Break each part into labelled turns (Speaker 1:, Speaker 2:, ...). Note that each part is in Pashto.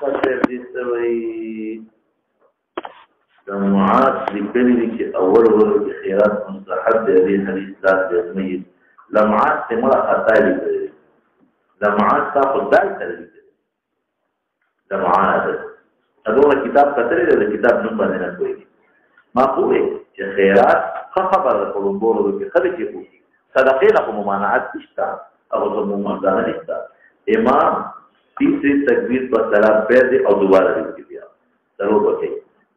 Speaker 1: فسوي جماعات لكلمة أول خيرات مستحب هذه الإسلام بالميت لمعات تمر خطالي لمعات تأخذ ذلك لمعات هذول كتاب كتير هذا كتاب نبغى نقول ما هو خيرات خبر القلوبور وبخلك يقول صدقين لكم ممانعات إشتا أو ممانعات إشتا إمام تیسری تکبیر پر سلام پیر دی او دوباره دی بیا ضرور وکړي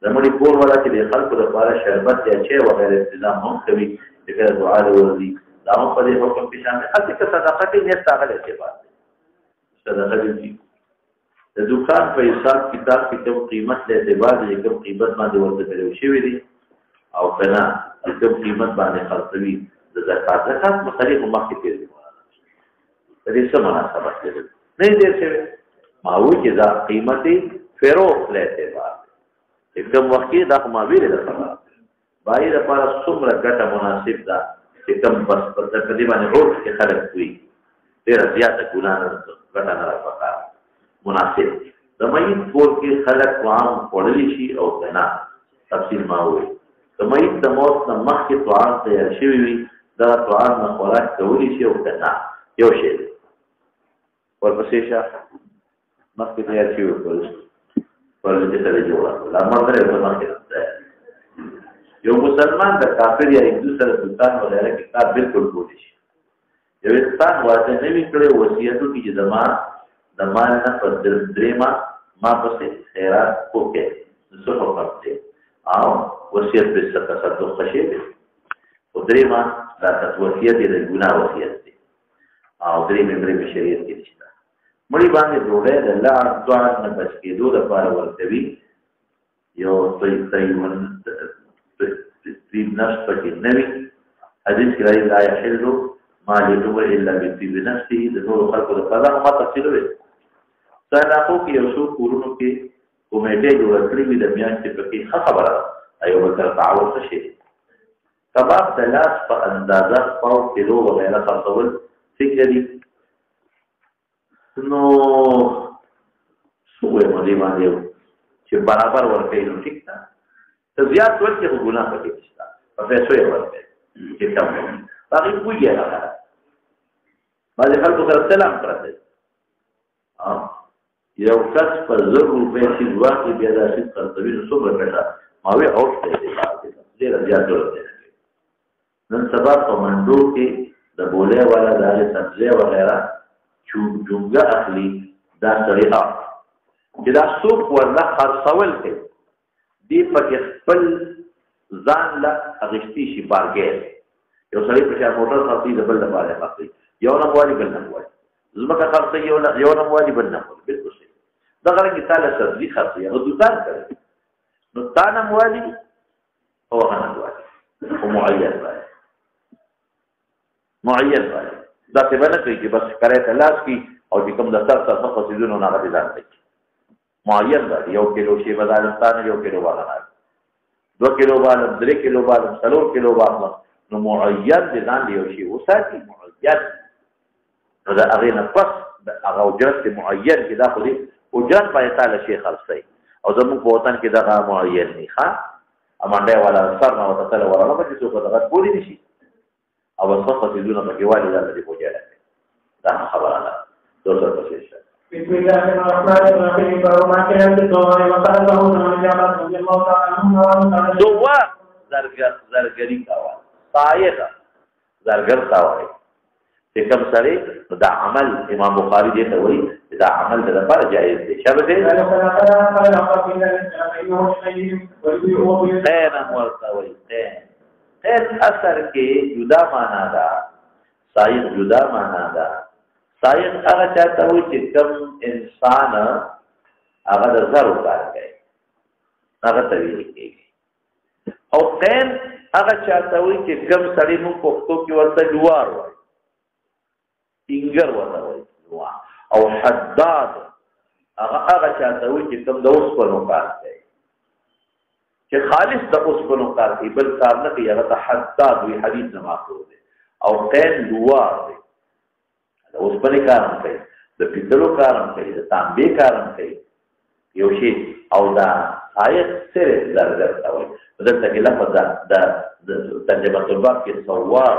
Speaker 1: زموږ کور ولا چې د خلکو لپاره شربت یا چای وغیرہ تنظیم هم کوي دغه دعا ورزي دا هم په دې حکم کې شامل هڅه کې صدقه کې نه استغله کې بعد صدقه دې د دکان په حساب کتاب کې کوم قیمت له اعتبار د کوم قیمت باندې ورته کړو شوی دی او کنا کوم قیمت باندې خرڅوي د زکات مختلف مخکې دي د دې څه مناسبت لري नहीं दे से माऊ के दा कीमती फेरोख लेते बात एकदम वकी दा मावी ले दफा भाई दफा सुमर गटा मुनासिब दा एकदम बस पर तकरीबन रोज के खलक हुई तेरा ज्यादा गुनाह गटा ना रखा मुनासिब दमई कोर के खलक वाम पड़ली शी और तना तफसील माऊ दमई तमोत न मख के तोआर तैयार शिवी दा तोआर न खोराक कोली शी और तना यो शे ورپسې شه مخکې تیار شوي ول دې سره جوړه کړل امر درې په مخکې یو مسلمان د کافر یا هندو سره سلطان وغیرہ کتاب بالکل کولی شي یو انسان واده نه وی کړی وصیتو کې زما د مان نه پر درېما ما پسې خیرات وکړي څه وکړي او وصیت به تصدق شي او درېما دا وصیت دې ګناه وصیت دی او درې شریعت کې نشته مړي باندې ډوډۍ د الله ځوان نه بچ کېدو لپاره ورکوي یو تیمن نفس پکې نه وي حدیث کې راځي لا يحل مال يدور الا بطيب نفسه د نور خلقو لپاره ما تفصیل وي څنګه کې یو څو کورونو کې کمیټه جوړ کړې وي د میاشتې پکې خبره ایو بل تعاون شي کباب د لاس په اندازه پاو کیلو وغیرہ خرڅول څنګه دي نو سوې مې باندې چې برابر ورکې نو ټیک ده ته زیات ورکې خو ګناه پکې نشته په پیسو یې ورکې چې کم باقي کوی راغله باندې خلکو سره سلام کړی یو کس په 1000 روپۍ چې واقعي بیا داسې خرڅوي نو څومره پیسې ما وی اوټ دی ډېر زیات ورته نن سبا په منډو کې د بوله والا د سبزی وغیرہ جونګه اخلي دا طریقه چې دا سوق ورنه خرڅول کوي دی پکې خپل ځان له اغشتي شي بارګیر یو سړی په شا موټر خرڅي د بل لپاره خرڅي یو نه والی بل نه والی زمکه خرڅي یو نه والی بل نه والی بالکل صحیح دا غره کې تعالی سبزي خرڅي هغه دوکان کوي نو تا نه والی او هغه نه والی او معین باندې دا څه باندې کوي چې بس کرے تلاش کی او چې کوم د سر څخه فسیدونو نه غوډه ځان کوي معین دا یو کیلو شی بدلستان یو کیلو والا 2 کیلو والا 3 کیلو والا 3 کیلو والا نو معین دي ځان یو شی وساتي معین نو دا هغه نه پس هغه اجرت معین کې دا خو دي اجرت په تعالی شی خرڅي او زموږ په وطن کې دا معین نه ښه امانډه والا سر نه وته تل وراله په څه کو دا کولی نشي او وسخه دونه په والي دا دې پوجاله دا خبره ده دوسر پسې بسم الله الرحمن الرحیم ما كان الدعاء وقالوا نجابت رضي الله تعالى عنه دعاء زرګری کاوه صایغه زرګر کاوه چې کوم سره دا عمل امام بخاری دې ته وایي دا عمل د لپاره جایز دی شابه دې خیر ورته وایي خیر اثر کې جدا معنا ده صایغ جدا معنا ده صایغ هغه چاته وي چې کوم انسان هغه د زر کار کوي هغه ته ویل کېږي او خیر هغه چاته وي چې کوم سړی موږ پښتو کې ورته جوار وایي ټینګر ورته وایي او حداد هغه چاته وي چې کوم د اوسپنو کار کوي چې خالص د اوسپنو کار کوي بل کار نه کوي هغه ته حداد وي حدیث نه ماخذ دی او قین دوار دی د اوسپنې کار هم کوي د پیتلو کار هم کوي د تانبې کار هم کوي یو شی او دا آیت سره درته وایي دلته کې لفظ د ترجمه الباب کې سوار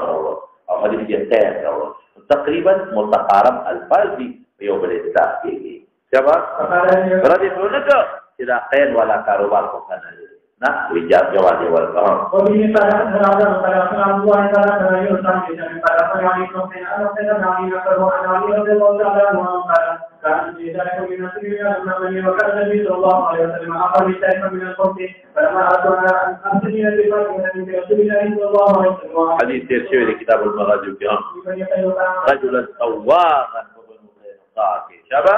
Speaker 1: او حدیث کې قید راوړل تقریبا متقارب الفاظ دي یو بل تاکي شباب راځي څنګه چې دا قید والا کاروبار کو کنه نه ویجاب جواز ورکړه او دې په اړه راځه په اړه الله تعالی یو څه چې په اړه باندې کوم څه نه په اړه باندې کارو نه لري او الله تعالی مو كان ذلك من نصيبنا من وكان النبي صلى الله عليه وسلم أخذ شيئا من الخبز فلما أردنا أن أبتدي بفرق من رسول الله صلى الله عليه وسلم حديث ترشيح لكتاب المغازي الكرام رجلا سواغا شبه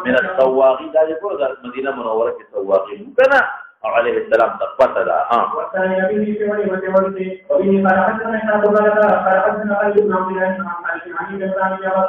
Speaker 1: من السواغين ذلك يقول المدينة منورة السواغين كان عليه السلام تقوى لا والثاني به في وجه وبه قال حدثنا إسحاق بن قال حدثنا علي بن عبد الله بن عن بن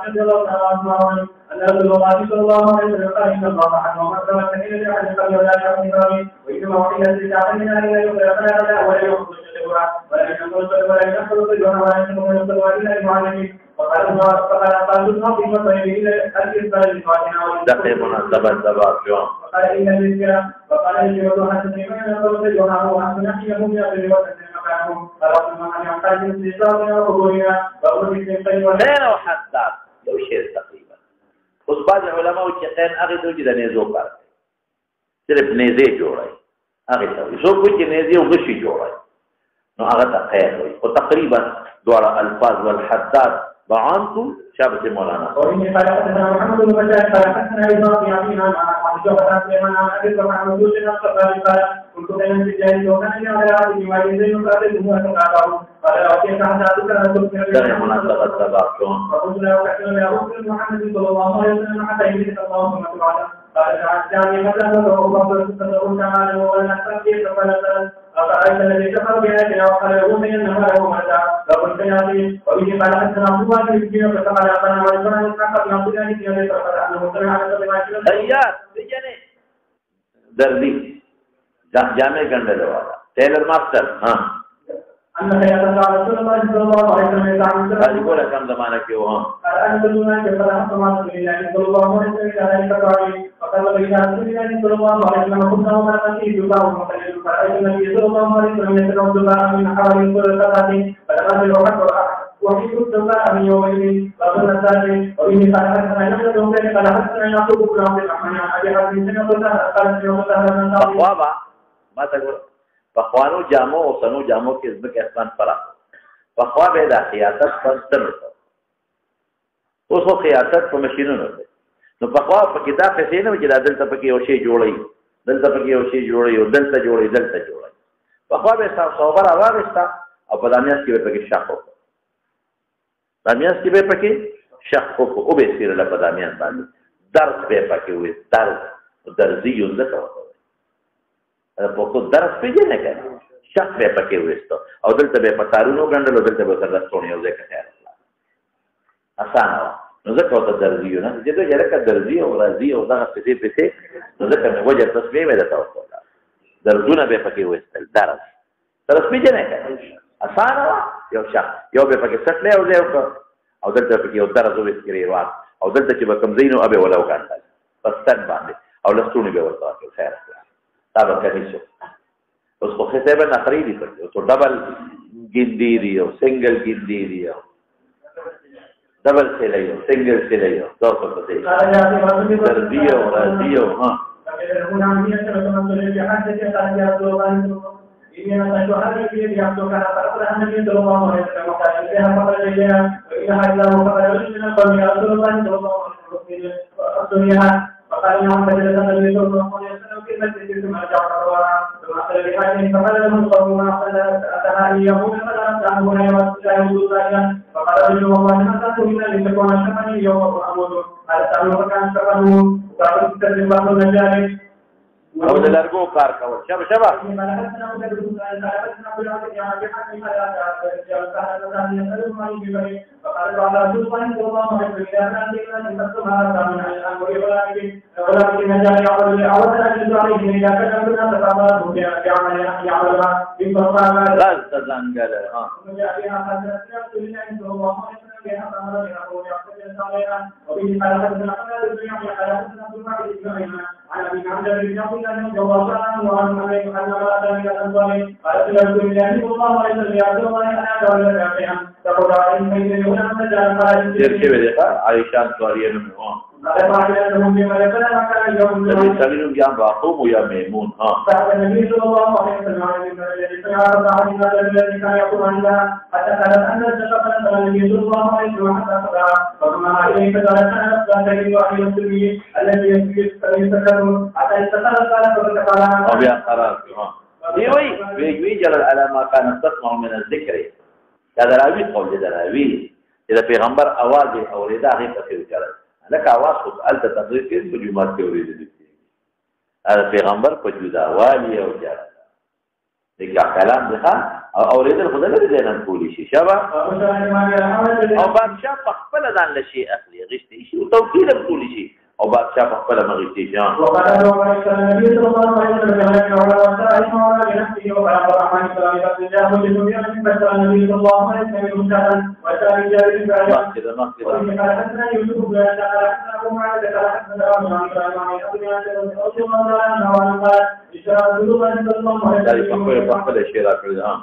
Speaker 1: رضي الله تعالى عنه أن رسول الله صلى الله عليه وسلم قال إن الله حرم وحرم السبيل لأحد قبل ولا يعصي إبراهيم وإنما وحي لتعلمنا إلى يوم القيامة ولا يخرج الشبهة ولا يخرج ولا يخرج الجنة ولا يخرج إلا المعلمين فقال الله في مطعمه إلى الإنسان الفاتحة دقي مناسبة سبب جوان فقال إن الإنسان فقال الجواد حسنين من يخرج الجنة وحسن نحيهم يأتي وحسن مكانهم فرسل من يحتاج استيقاظنا وقبولنا وأولي السيطين خير وحداد لو شير تقريبا اوس بعض علماء چې قین هغه ته چې د نيزو کار صرف نيزه جوړای هغه ته یو کوم چې نيزه او غشي جوړای نو هغه ته قین وي او تقریبا دوړه الفاظ والحداد بعانتم شابه مولانا وإن قال حدثنا محمد بن بشار قال حدثنا إبراهيم بن عبد الله عن جعفر بن سليمان عن أبي بكر عن رسول الله صلى الله عليه وسلم كنت بين الرجال وكان على عبد والدين قاتل وتقاطعوا قال أعطيك حتى أذكر رسول مناسبة تبعكم فقلت له كثيرا يا رسول محمد صلى الله عليه وسلم حتى يجلس اللهم تعالى قال تعالى مثلا وأبو بكر تعالى ولا تستطيع فلا أفرأيت الذي كفر بآياتنا وقال له إنما له متاع فقلت يا أخي وبه قال حدثنا عبد الله بن مسكين فقال أخبرنا ورسولنا إسحاق بن عبد الله بن أبي بكر أنه سمع على سبيل خياط بجنة دردي جامع گندل والا ٹیلر ماسٹر ہاں ان خیاط رسول الله صلى الله عليه وسلم تعالى هذه كل كم زمانہ کے ہاں ان دنیا کے فرح سماج کے لیے صلی الله عليه وسلم تعالی فقال بين رسول الله صلى الله عليه وسلم كنا ومرتي جبا ومتلل فرأيت النبي صلى الله عليه وسلم يتنوض من حوالي كل صلاة فلما الوقت وفي كل صلاة من يومين وقال الثاني وإني قال حدثنا يحيى بن عمر قال حدثنا يعقوب بن عبد الرحمن عن أبي حاتم بن قال يوم الثاني ما تقول فخوانو جامو او سنو جامو کې زمک اسمان پرا فخوا به د خیاطت پستر اوس خو خیاطت په ماشينونو ده نو فخوا په کتاب کې نه چې دلته پکې یو شی جوړي دلته پکې یو شی جوړي او دلته جوړي فخوا به صوبر اواغستا او په دامیاس کې به پکې شاخو دامیاس کې به پکې شاخو او به سیر له دامیاس باندې درس به پکې وي درزي یو ځکه په درس پیژنه کړه شخص به پکې وېستو او دلته به پتارونو غندل دلته به سره ستونی او ځکه خیر اسانه نو ځکه ته درځي نه چې دا یره کا درځي او راځي او دا پته نو ځکه نو وجه تصویر مې ده تاسو درځونه به پکې وېستل درس پیژنه کړه اسانه یو شخص یو به پکې سټلې او او دلته پکې یو درس وېستري وا او دلته چې به کم زینو ابه ولا وکړل پستن باندې او لستونی به ورته خیر تابع کنیشو اس کو خطبه نقری دی پڑتی تو ڈبل گندی دیو سنگل گندی دیو ڈبل سے لیو سنگل سے لیو دو سو پتے دردیو رضیو ہاں فقال لهم فجلس النبي صلى الله عليه وسلم في المسجد ثم رجع فروى ثم اخذ بحاجه فقال له القوم اتها يقول فلا تعلمون يا رسول الله فقال رجل والله ما تاتون لتكون شفني يوم اموت قال تعلمون كان شفنه وقال تستجيب بعض النجاري او د لرګو کار کول شبه فقال بعض رسول الله صلى الله عليه وسلم ولكن نجاري عودنا الى عليه اذا كان كنا تتعامل يعملها بفضل غلط زنجل ها عن
Speaker 2: أبي عن جابر بن عبد الله بن جواد وعن أبي أن ما أتى من الأنصار قال رسول الله صلى الله عليه وسلم يا عبد الله أنا دولة رافعا تقول عليهم بين يوم النجار قال
Speaker 1: عائشة سواريه منه الذي سمينهم يا باقوم ويا ميمون
Speaker 2: فعل النبي صلى الله عليه وسلم الذي كان يقول عنها حتى قالت أن الشفقة النبي صلى الله عليه وسلم حتى صدع وكما عليه فقالت أنا لا تجد عليه السلمي الذي يستكر حتى يستقر قال فقال
Speaker 1: أو يا قرار ويجوي جلال على ما كانت تسمع من الذكر هذا راوي قول هذا راوي إذا پیغمبر آواز اوریدا هغه په څیر کړل لکه आवाज خو الته تدریس کې په جمعه کې اوریدل هغه پیغمبر په جدا والی او جاره دغه کلام ده او اوریدل خدای له دې نن کولی شي شبا او بادشاہ په خپل ځان لشي اخلي غشتي شي او توکید کولی شي او بادشاہ په خپل مغشتي شان
Speaker 2: وقال النبي صلى الله عليه وسلم على وسائل وعلى نفسه وعلى الرحمن صلى الله عليه وسلم جاءه للدنيا من بشر النبي صلى الله عليه وسلم مشاهدا وسائل جاري بعد
Speaker 1: كده
Speaker 2: وقال حدثنا يوسف بن ابو معاذ قال حدثنا ابو معاذ قال اشار الذنوب عند الله
Speaker 1: فقد اشياء كده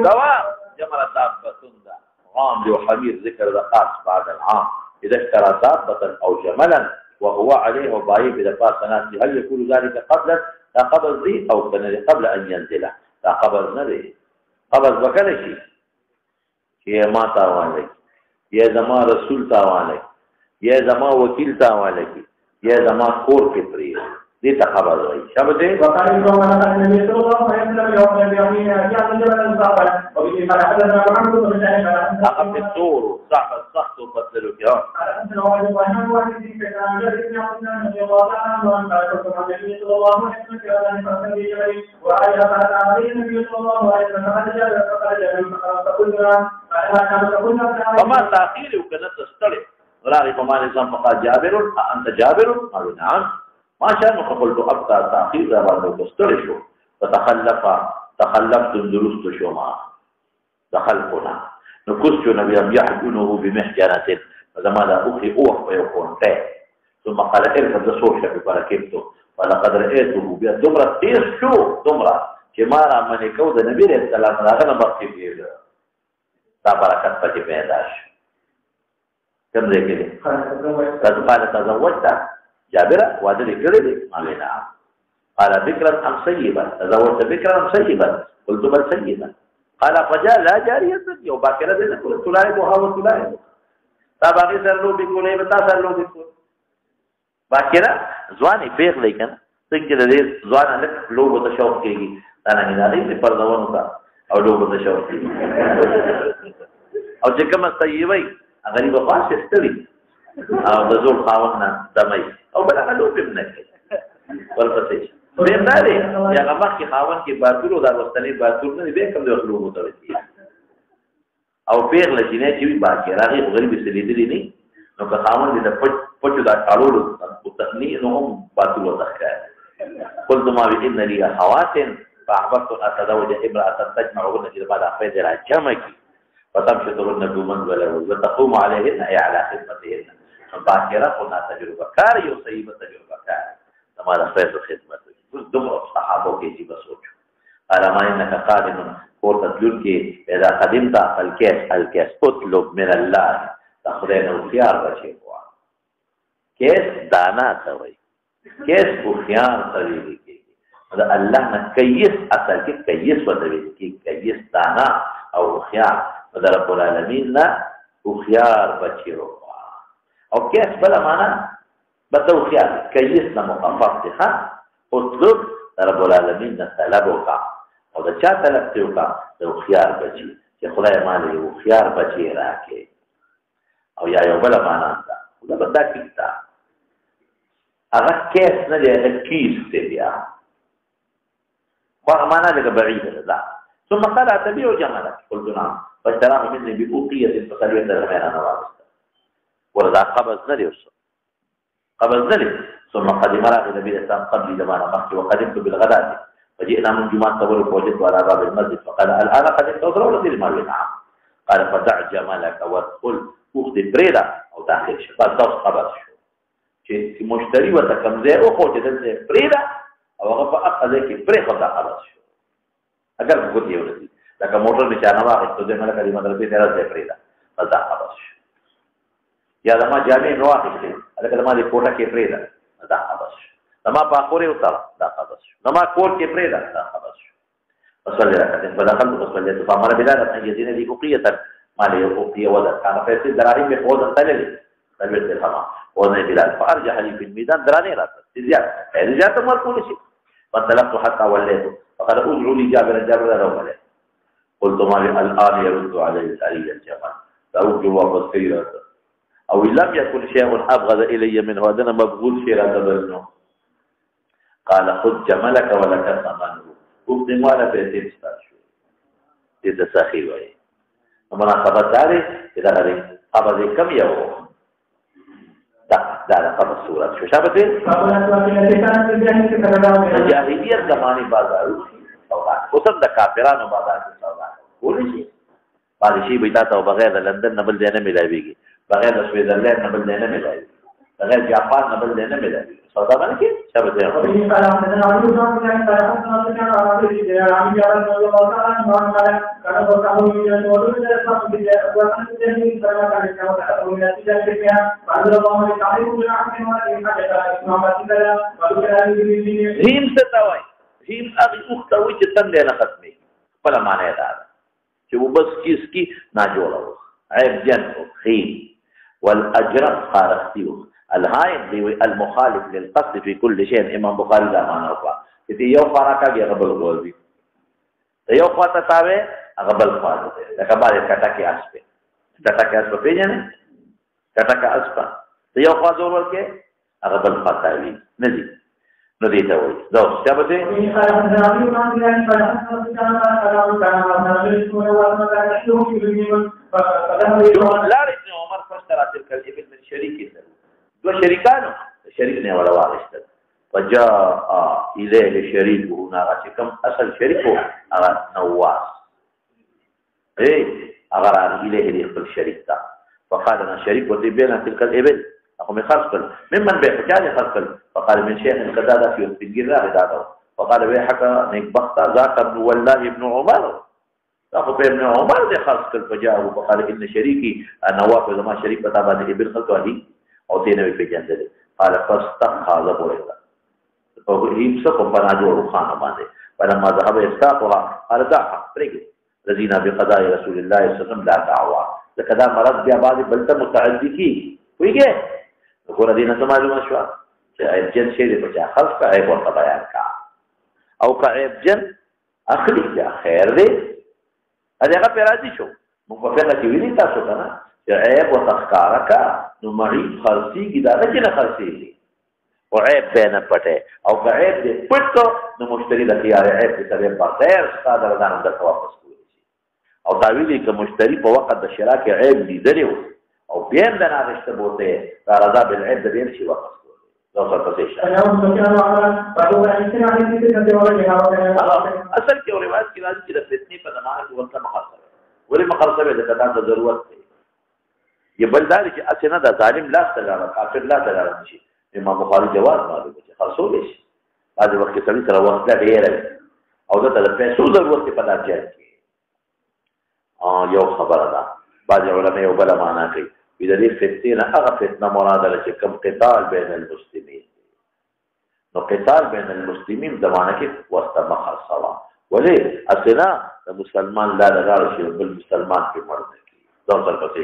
Speaker 1: سواء جمل دابة غامد وحمير ذكر ذقات بعد العام إذا اشترى دابة أو جملا وهو عليه وبايع بدفاع سناته هل يكون ذلك قبل لا قبل ذي أو قبل أن ينزله لا قبل نبي قبل بكل شيء يا ما تاوانك يا زما رسول تاوانك يا زما وكيل تاوانك يا زما كور كبري دي تخبر وي شبده
Speaker 2: وقال النبي صلى الله عليه وسلم يوم اليومين يا من جبل الصحابه وبه قال حدثنا محمد بن سعيد
Speaker 1: أخذ الدور صح الصخت وقتلوا فيها
Speaker 2: حدثنا واحد واحد واحد في كلام جابر بن عبد الله رضي الله عنه وعن النبي صلى الله عليه وسلم كان فسبي وعلى قال عليه النبي صلى الله عليه وسلم فقال جابر فقلنا
Speaker 1: فما تأخير وكانت تستري راغي فما نظام فقال جابر أنت جابر قالوا نعم ما شأنه فقلت أبقى تأخير زبانه تستري شو تخلفت درست شو ما دخلتنا نكست نبيا يحجنه بمحجنة فزمان أخي أوف ويكون تاه ثم قال اركب تصور شكي فركبته ولقد رأيته بيد دمرة تيس شو دمرة كمارا من كود نبي السلام راغنا بقي فيه تا بركات پکې پیدا شي کوم ځای کې قال تزوجت جابر واده کړی دی مالنا قال بكرا ام سيبا تزوجت بكرا ام سيبا قلت بل سيبا قال فجاء لا جاريه يو باکره دې کول تلای بو هاو تلای تا باندې سر لو بکولې بتا سر لو بکول باکره ځواني پیغ لیکن څنګه دې ځوان نه لو بو ته شوق کېږي دا نه دی پر ځوانو کا او لو بو ته شوق کېږي او چې کوم طیبای غریب خاص استری او د زول خاوند دمای او بل هغه لو په نه ورپسې بینداري یا هغه کې خاوند کې باتورو دا وستنی باتور نه به کوم د خلوب ته وتی او پیر لجنه چې باکي راغي غریب سلیدلی نه نو که خاوند دې پټو دا ټالو او تخنی نو باتورو تخکا قلت ما بإن لي أخوات فأحببت أن أتزوج امرأة تجمعهن إلى بعد أخوات الجمع فتمشطهن بمنزله وتقوم عليهن أي على خدمتهن باكرة قلنا تجربة كار يصيب تجربة كار لما رفضت خدمته دمر صحابه كي جيب سوچو قال ما إنك قادم قلت تدلل إذا قدمت الكيس اطلب من الله تخذين الخيار بشيء كيس دانا توي كيس بخيار توي دا الله نه کیس اصل کې کیس ودوي کې کیس دانا او خيار دا رب العالمین نه او خيار بچو او کیس بل معنا بدو خيار کیس نه مخفف دي ها اطلب رب العالمین نه طلب وکا او دا چا طلب ته وکا دا خيار بچي چې خدای مالې او خيار بچي راکې او یا یو بل معنا دا بدا کیتا هغه کیس نه دی کیس دی بیا ومعنى لك بعيدة لا ثم قال أتبيع جملك قلت نعم فاشتراه مني بأوقية فقال يندر غير أنا وارسته ولذا قبض نلي قبض نلي ثم قدم راغ النبي الإسلام قبلي لما نمخت وقدمت بالغداة فجئنا من جمعة تبرك وجدت على باب المسجد فقال الآن قدمت وصلوا لدي المال نعم قال فدع جملك وادخل أخذ بريدة أو داخل شو بس دوس قبض شو چې مشتری ورته کوم ځای وښود چې دلته پرېږده او هغه په هغه ځای کې پرېښود دا خلاص شو اگر ګوتې ورسي لکه موټر مې چا نه واخېستو دی مې لکه د مدرسې ته ځای پرېږده بس دا خلاص شو یا زما جامې مې واخېستې لکه زما د کوټه کې پرېږده دا خلاص شو زما پاکور یې وتړه دا خلاص شو زما کور کې پرېږده دا خلاص شو فصلي ركعتين فدخلت فصليت فامر بلال ان يزين لي بقيه ما لي بقيه وزن كان فيصل دراهم بوزن تلل تلبس الحمام وزن بلال فارجح لي في الميدان دراني رات زياده زياده ما كل شيء فانطلقت حتى وليت فقال ادعوا لي جابر لو ملك قلت ما الان يرد علي العلي الجمال فارجو وفصيرة او لم يكن شيء ابغض الي منه هذا مبغوض شيء منه قال خذ جملك ولك ثمنه وقت مالا پیسې مستار شو دې ته ساخي وایي مناسبت دا دی چې دا لري خبر دې کم یو دا خبر صورت شو شابه دې جاهلیت زماني بازار اوس د کافرانو بازار کې سودا کولی شي پالیشي به تاسو بغیر د لندن نه بل ځای نه ملایويږي بغیر د سویټزرلند نه بل ځای نه ملایوي بغیر جاپان نه بل ځای نه ملایوي سودا باندې کې شابه دې هیم څه ته وایي هیم هغه وخت وي چې څنګه نه ختمي خپل معنی دا چې وبس کیس کی نه جوړو عیب جن خیم والاجر خارختیو الهائم دی المخالف للقصد في كل شيء امام بخاری دا معنا وکړه چې یو فارقه دی غبل غوږی یو خواته تاوي غبل خواته لکه باندې کټه کې اسپه کټه کې اسپه پیژنې کټه کې اسپه یو خوا زور ورکه غبل خواته وي ندي ندي ته وي دا څه به دي لا ابن عمر فاشترى تلك الابل من شريكه دو شریکانو شریک نه ولا واغشت فجاء اليه شريكه هغه کوم اصل شریکو هغه نواس هغه اليه خپل شریک تا فقال انا شريك ودي بين تلك الابل اخو خرصل ممن بيحكي خرصل فقال من شيخ القداده في التنجيل هذا فقال ويحك نيك بخت ذاك ابن والله ابن عمر اخو ابن عمر ده خرصل فجاء وقال ان شريكي نواف ما شريك بتا بعد ابن خلطه او دې نوې پیژندل قال فاستخذ بوله او هیڅ څه په بنا جوړ خان باندې فلما ذهب يستاقها قال دعها فريق رضينا بقضاء رسول الله صلى الله عليه وسلم لا دعوه لکدا مرض بیا بعد بلته متعدی کی ویګه وګور دې نه معلومه شو چې ایجن شي دې په خلق کا عیب او بیان کا او کا عیب جن اخلي یا خیر دې هغه پیراځي شو موږ په فقہ کې ویلي تاسو کنه عیب و تخکارا کا نو معیب خرسی کی دا نه چې نه خرسی دي او عیب به نه پټه او که عیب دې پټ کو نو مشتری د خيار عیب دې سره په خیر صادر دان د واپس کوي او دا ویلي چې مشتری په وخت د شرا کې عیب لیدلی او بیا د نارشته بوته دا رضا بالعیب دې شي واپس کوي دا څه څه شي اصل کې روایت کې راځي چې د فتنې په زمانه کې ورته مخاطره ولې مخاطره ده دا ضرورت دی یہ بلدار چې اسنه د ظالم لاس ته راغله کافر لاس ته راغله شي امام بخاری جواز معلوم دي خرصول شي بعد وخت کې سړي سره وخت ډیر او د پیسو ضرورت په پدې کې یو خبره ده بعض علماء یو بل معنا کوي د دې فتنه هغه فتنه مراد ده چې کوم قتال بین المسلمین نو قتال بین المسلمین د معنی کې واسطه مخصصه ولې اسنه د مسلمان لا لغړ شي بل مسلمان په مرده دو سر پسې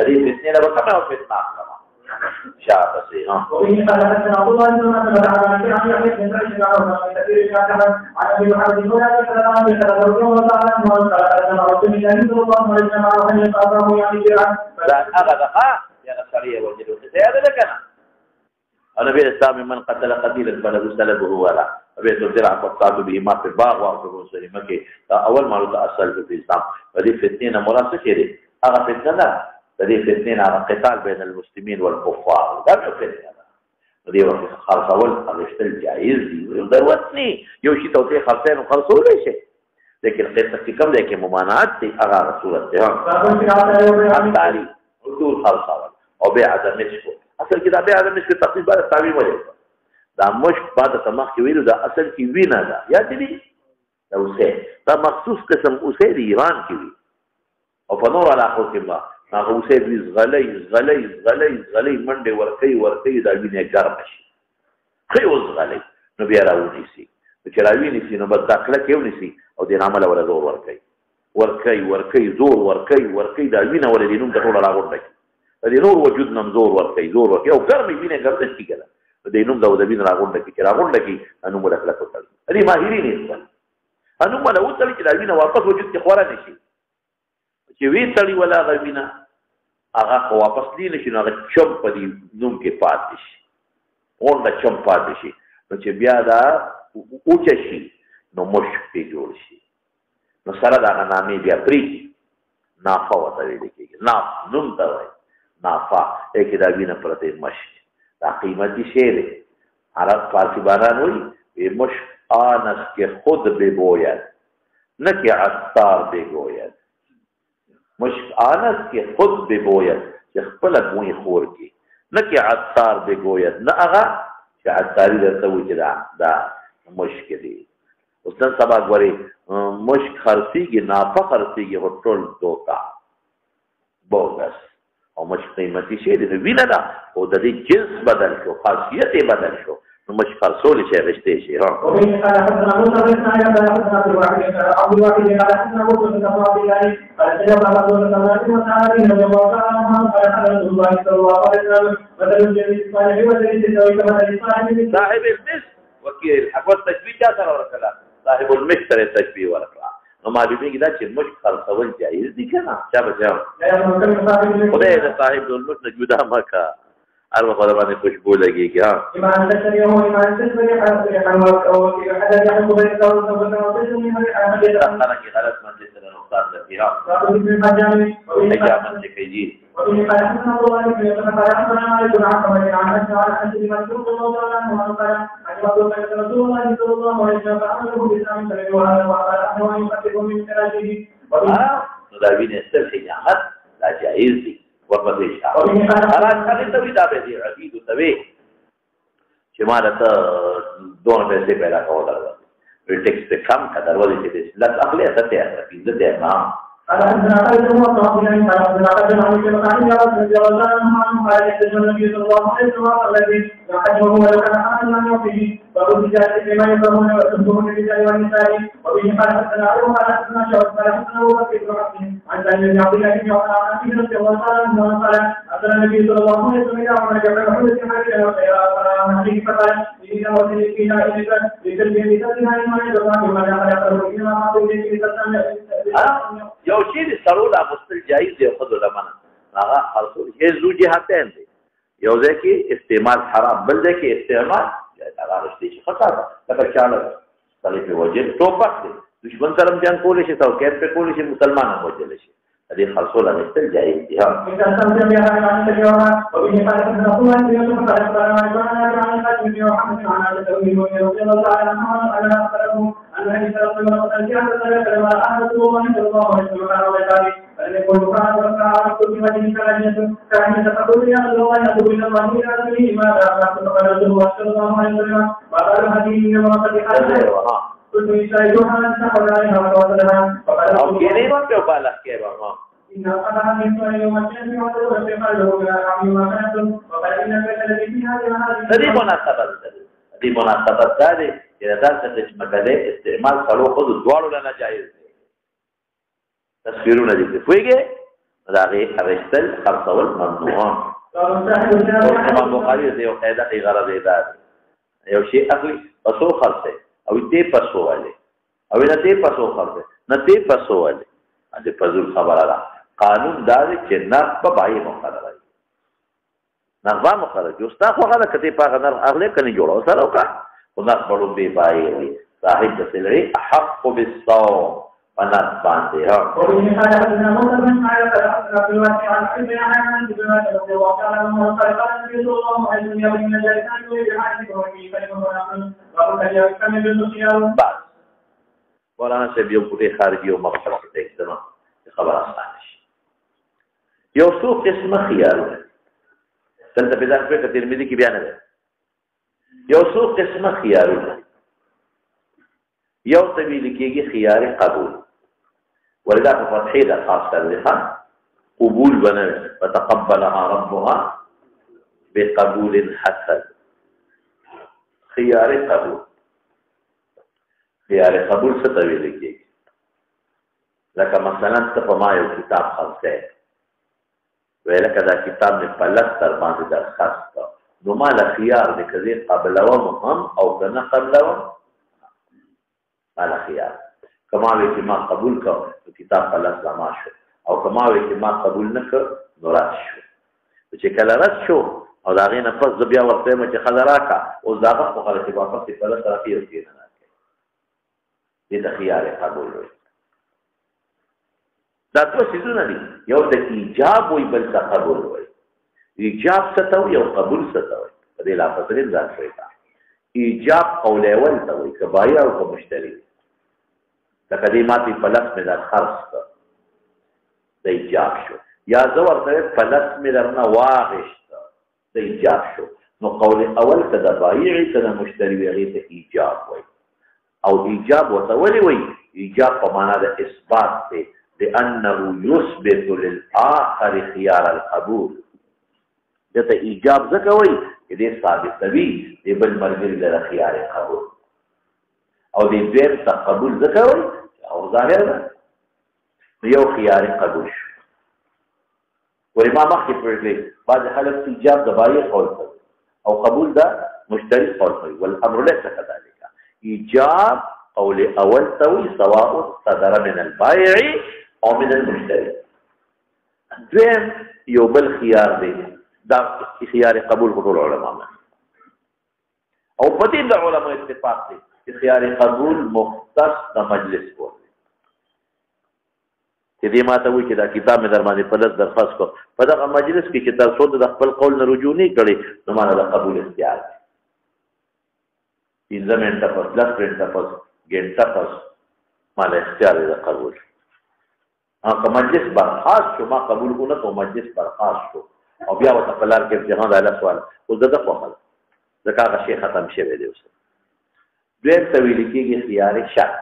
Speaker 1: دې فتنه له کومه او فتنه شاه پسې ها النبي الاسلام من قتل قتيلا فله سلبه ولا ابي تدرع فقط به ما في باغ وارث سلمك اول ما اصل في الاسلام ودي فتنه مراد كده هغه فتنه دي فتنه على قتال بين المسلمين والكفار ده فتنه دي وقت خالص اول الاشتل جائز دي ضرورتني يو شي توتي خلصين وخلصوا لي شيء لكن قصه كم ده ممانعات دي هغه صورت ده التالي حضور خالص او بيع د مسکو اصل کې دا بيع د مسکو تخصیص باندې تعویل ولې دا مشک بعد تمخ کې ویلو دا اصل کې وینا ده یا دې دا اوسه دا مخصوص قسم اوسه د ایران کې وی او په نور علاقو کې ما هغه اوسه دې غلې منډه ورکي دا وینه ګرم شي خي اوس غلې نو بیا راوړي سي چې راویني سي نو بس داخله کې ونیسي او دې عمل ولا زور ورکي زور ورکي دا وینه ولې دې نوم د ټول راغونډي دې نور وجود نم زور ورکي او ګرمي وینه ګرځي کېږي دې نوم د وینه راغونډي انو مولا کله کوتل دې ماهرین یې انو مولا وتل چې دا وینه واپس وجود کې خورا نشي چې وی تړي ولا غوینه هغه واپس دې نشي نو هغه چم په دې نوم کې پاتې شي اونډه چم پاتې شي نو چې بیا دا اوچ شي نو مشک په جوړ شي نو سره دا نامې بیا پری نافه وته ویل کېږي ناف نوم ته وایي نافه کې دا وینه پرته مشک دا قیمتي شی دی عرب فارسی باران وایي مشک آنس کې خود بگوید نه کې عطار بگوید مشک آنس کې خود بگوید چې خپل بوی خور کې نه کې عطار بگوید نه هغه چې عطاری درته وایي چې دا مشک دی اوس نن سبا ګورئ مشک خرڅېږي نافه خرڅېږي خو ټول دوکه بوګس او مشک قیمتي شی دی نو وینه ده او د دې جنس بدل شو خاصیت یې بدل شو نو مشک خرڅولی شي اخیستی شي صاحب المسك وکیل الحق والتشبيه چا سره ورکړه صاحب المسك سره تشبيه ورکړه نو معلومیږي دا چې مشک خرڅول جایز دي که نه چا بچاو خدای د صاحب المسک نه جدا مه که هر وخت باندې خوشبو لګېږي خلک یې غلط منځ سره نقصان لري حجامت چې کوي
Speaker 2: وفي قال حدثنا ابو مالك بن قال حدثنا مالك بن عقبه عن انس قال حدث بن مسعود رضي الله عنه قال عن رسول الله صلى الله عليه وسلم فامره باسلام سلم وهذا وقال انه يفتح من فراشه
Speaker 1: دا وینه سر حجامت لا جائز دي ورپسې شاه راځه خالي ته وی دا به دي عبید ته وی چې ما راته دوه پیسې پیدا کول درته ټیکس ته کم کا دروازه چې لا اخلي ته ته دې دې ما
Speaker 2: قال حدثنا خالد بن معاذ بن قال حدثنا عبد الله بن مسعود رضي الله عنه قال يحدث النبي صلى الله عليه وسلم الذي يحجبه ولو كان احد من يوفيه وابو الرجال بما يكرهون ويحبون الرجال والنساء وبه قال حدثنا علي قال حدثنا شعب قال حدثنا ابو بكر بن عبد عن سالم بن عبد الله بن عمر عن ابي رضي الله عنه قال حدثنا النبي صلى الله عليه وسلم عن جبل احد في حديث فقال إذا وصل إلى إلى لتلبية لتلبية ما يدعو ما جعل يقرأ إلى ما قل لي
Speaker 1: یو شی د سرو لا مستل جایز دی خود لمنه هغه خاصو یې زو جهتين دي یو ځکه استعمال حرام بل ځکه استعمال هغه رښتې شي خطا ده لکه چاله صلیب وجه توپک دی دشمن سره جنگ کولی شي تو کېد په کولی شي مسلمان هم وجل شي دې خاصو لا مستل جایز دي ها دې مناسبت ده چې دا څه چې مګله استعمال کولو خود دواړو نه جایز دي تصویرونه دي کویږي دا غي ارستل خرڅول ممنوع امام بخاری دې یو قاعده ای غرض ده یو شی اخلي پسو خرڅه او دې پسو والے او نه دې پسو خرڅه نه دې پسو والے دې فزول خبره ده قانون دا چې نرخ په بای مقرره وي نرخ مقرره جوستا خو هغه کته په نرخ اغله کني جوړو سره وکړه ونرخ بڑو بے بائی ہوئی صاحب دسلری احق بالصوم ونرخ باندے ہاں بس مولانا صاحب یو پوٹے خارجی و مغفرت کے ایک دنوں خبر آسان ہے یو سو قسم خیال ہے دلته پیدا کړی که ترمذي کې بیان دی یو څو قسمه خيارونه یو ته ویل کېږي خيار قبول ولذا په فتحې د خاص سره قبول بنوي فتقبلها ربها بقبول حسن خيار قبول خيار قبول څه ته ویل کېږي لکه مثلا ته په ما یو کتاب خرڅه ویل کدا کتاب نه پلس تر باندې درخواست کړ نو مال خيار دې کړي قبلوم هم او کنه قبلوم مال خيار کما وی چې ما قبول کړ کتاب پلس لا شو او کما وی چې ما قبول نه کړ نو رات شو چې کله رات شو او دا غینه پس بیا ورته مې چې خلراکا او زاغه په خلک واپس په پلس راځي او کېنه دې د خيار قبول وي دا څه سيزونه دي یو د ایجاب وي بل د قبول وي ایجاب څه ته وي او قبول څه ته وي په دې لا پسې ځان شوی تا ایجاب قول اول ته وي کبایا او مشتری لکه دې ماتي پلس مې د خرڅ د ایجاب شو یا زو ورته پلس مې درنه واغشت د ایجاب شو نو قول اول ته د بایع ته د مشتری وی ته ایجاب وي او ایجاب وتولي وي ایجاب په معنا د اثبات دی لأنه يثبت للآخر خيار القبول دته ایجاب ځکه وایي چې دې ثابت وي دې بل مرګري له خيار قبول او دې بیر ته قبول ځکه وایي او ظاهر ده یو خيار قبول شو ولې ما مخکې پرېږدي بعض خلک ایجاب د بایع قول کوي او قبول د مشتري قول کوي والامر ليس كذلك ایجاب قول اول توي سواء صدر من البائع او من المشتري دویم یو بل خيار دی دا خيار قبول ټول علماء او په دې د علماء اتفاق دی چې خيار قبول مختص د مجلس کو چې دې ماته وایي چې دا کتاب مې در باندې په لږ درخواست کو په دغه مجلس کې چې تاسو د خپل قول نه رجوع نه کړي نو مانه د قبول اختیار دی 15 منټه پس 10 منټه پس ګنټه پس مال اختیار د قبول که مجلس برخاست شو ما قبول کو نه کو مجلس برخاست شو او بیا وته پلار کې امتحان د الله سوال او دغه خپل ځکه هغه شی ختم شوی دی اوس دوی ته ویل کېږي خيار شرط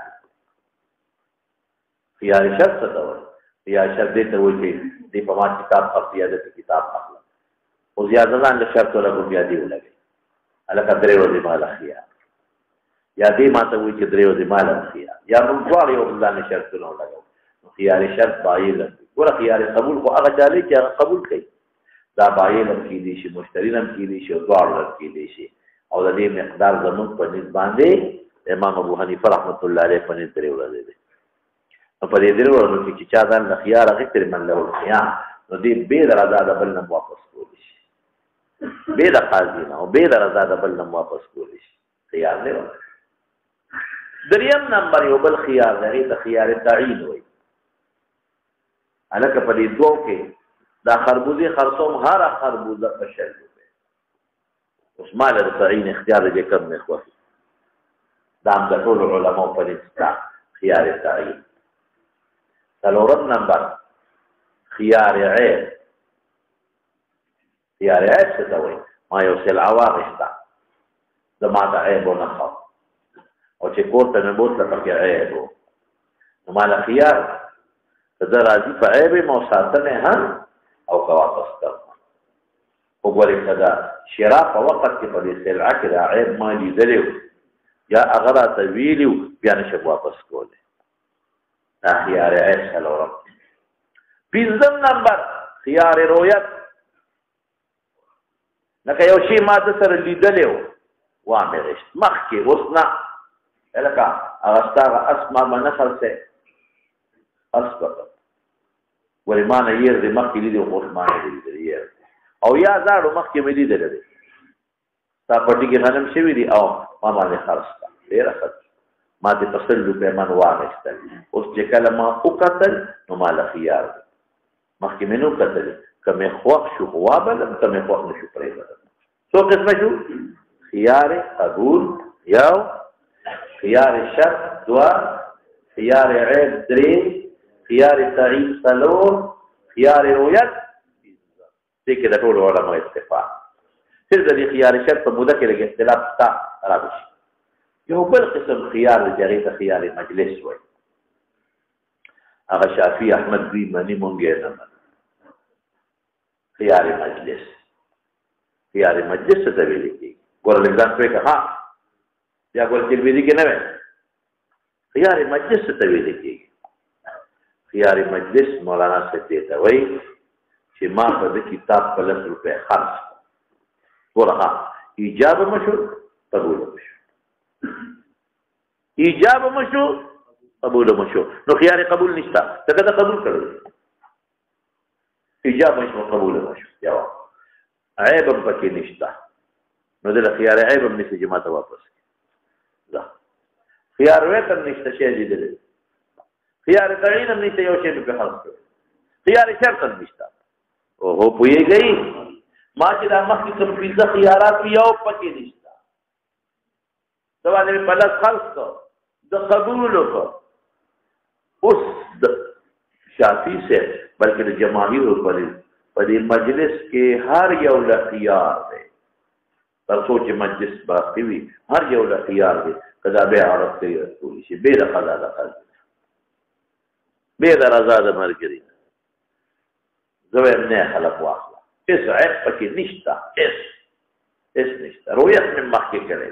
Speaker 1: خيار شرط څه دی یا شرط دې ته وایي چې په ما کتاب خپل د کتاب اخلم او زیاده ځان له شرط ولا بیا دی ولګي الکه درې ورځې مال خيار یا دې ماته وایي چې درې ورځې مال خيار یا موږ ټول یو ځان شرط نه لګو خيار شرط باید ګوره خيار قبول خو هغه چالي چې هغه قبول کوي دا باید کې دي شي مشتری هم کې دي شي او دوار کې دي شي او د دې مقدار زمون په نسبت باندې امام ابو حنیفه رحمت الله علیه په نسبت درې ورځې دي په دې درې ورځو کې چې ځان د خيار هغه تر من له خيار نو دې به درازه د بل نه واپس کولی شي به د قاضي نه او به درازه د بل نه واپس کولی شي خيار نه وایي دریم نمبر یو بل خيار دی ته خيار تعین وایي الکه په دې دوه کې دا خربوزه خرصوم هر خربوزه په شل روپے اوس مال د تعین اختیار دې کم نه خوښ دا د ټول علماء په دې خيار تعین څلورم نمبر خيار عیب خيار عیب څه ته وایي ما یو سلعه واغسته د ما د عیب نه خو او چې کوته نه بوتله پکې عیب نو مال خيار زه راځي په عیب مو ساتنه هم او کا واپس کړم وګورئ کدا شرا په وخت کې په دې سلعه کې د عیب ما لیدلو یا هغه ته ویلو بیا نشه واپس کوله دا خيار عیب څلورم پنځم نمبر خيار رؤیت لکه یو شی ما د سره لیدلو وامه رښت مخ کې اوس نه الکه هغه ستاره اسماء منخل سه اسبق ورمانه یې د مخ کې دي او عثمانه دي او یا زاړو مخ کې مې دي دلته تا پټي کې غنم شوی دي او ما باندې خرڅ کا ډیر خرڅ ما دې تسل روپے من واغستل اوس چې کله ما وکتل نو مال خيار مخ کې منو کتل کمه خوښ شو هوا بل کمه خوښ نشو پرې څو قسمه شو خيار قبول یو خيار شرط دوا خيار عیب درې خيار تعین څلور خيار رؤیت دې کې د ټول علماء اتفاق صرف د خيار شرط په موده کې لږ اختلاف تا راځي یو بل قسم خيار د جری ته خيار مجلس وایي هغه شافعي احمد بن منی مونږه نه خيار مجلس څه ویل کی ګور لږان په ها یا ګور ترمذی کې نه وای خيار مجلس څه ویل کی خيار مجلس مولانا سید ته وای چې ما په دې کتاب په لږ روپے خرڅ ګورها ایجاب مشو قبول مشو ایجاب مشو قبول مشو نو خيار قبول نشتا څنګه قبول کړو ایجاب مشو قبول مشو یا عیب پکې نشتا نو د خيار عیب هم نشي جماعت واپس دا خيار وته نشته شي دې خيار تعین هم نشته یو شی په خلاص کړو خيار شرط هم نشته او هو پويږي ما چې د مخکې کوم فیصد خيارات یو پکې نشته دا باندې په لاس خلاص کو د قبول کو اوس د شافعي سے بلکې د جماهیر په دې مجلس کې هر یو له خيار دی تر څو چې مجلس باقي وي هر یو له خيار دی کدا به عرب کوي رسول شي به د قضا د قضا به د رضا د مرګري زوی نه خلق واخله اس عیب پکې نشته اس نشته رؤیت من مخکې کړي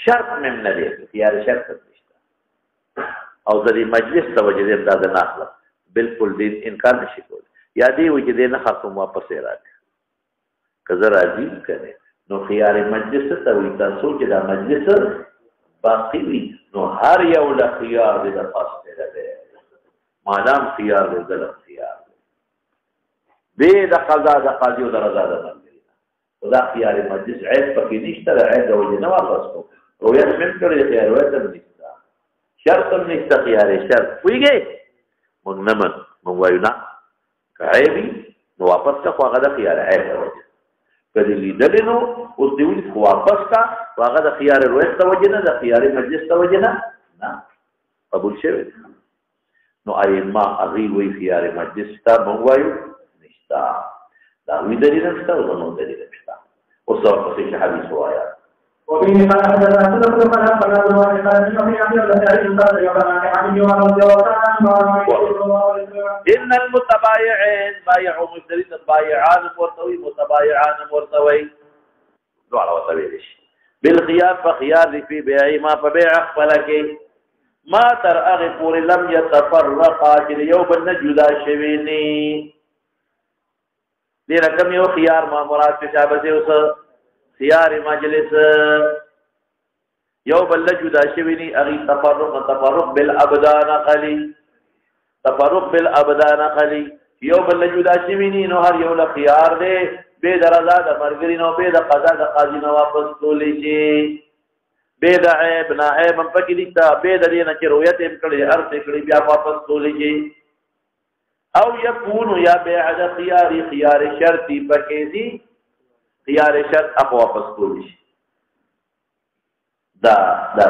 Speaker 1: شرط من نه دی خيار شرط نشته او د دې مجلس توجه دې د نه اخله بالکل دې انکار نشي کولای یا دی وي چې دې نه خاصم واپس راځي کزه راځي کنه نو خيار مجلس ته وي تاسو چې دا مجلس باقي وي نو هر یو له خيار دې د فاصله ده مادام خيار دې د خيار به د قضا د قاضي او د رضا د مرګري خدا خيار مجلس عیب پکې نشته عیب د وجه نه واپس کو رؤیت من کړی خيار وته نشته شرط نشته خيار شرط ویږي مونږ نه مونږ وایو نه عیبی نو واپس کا هغه د خيار عیب وجه کله لیدل نو اوس دی ولې واپس کا هغه د خيار روایت توجه نه د خيار مجلس توجه نه قبول شوی نو ائمه اغي وی خيار مجلس تا مونږ وایو نشتا دا وی دلیل نشته او نو دلیل نشته اوس ورته چې حدیث وایا
Speaker 2: وفي قال حدثنا سلف بن قال قال الله قال في عبد الله تعالى يقال عن حديث
Speaker 1: ان المتبايعين بايعوا مشترين بايعان مرتوي متبايعان مرتوي دعوا وتبيش بالخيار فخيار في بيع ما فبيع فلك ما تر اغفور لم يتفرقا اليوم النجدا شويني دي رقم يو خيار ما مراد شابه اوس خيار مجلس یو بل جدا شوینی اغي تفرق بالابدان خلی تفرق بالابدان خلی یو بل جدا شوینی نو هر یو له خيار دی به درزا د مرګري نو به د قضا د قاضي نو واپس تولې شي به د عیب نه عیب پکې دي ته به د دې نه چې رؤیت هم کړي ارث کړي بیا واپس تولې شي او يكون یا بعد خيار شرطي پکې دي خيار شرط اپ واپس تولې شي دا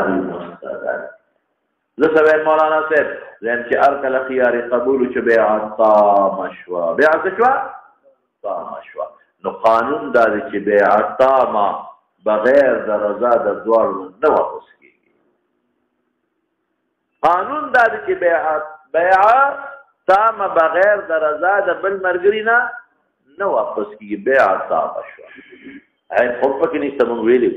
Speaker 1: وی مستدل لسبه مولانا صاحب زين چې ارکل خيار قبول چې بیعت تام شوا بیعت شوا تام شوا نو قانون دا چې بیعت تام بغیر د رضا د دوار نه واپس کیږي قانون دا چې بیعت تام بغیر د رضا د بل مرګري نه واپس کیږي بیعت تام شوا هي خو پکې نشته مونږ ویلو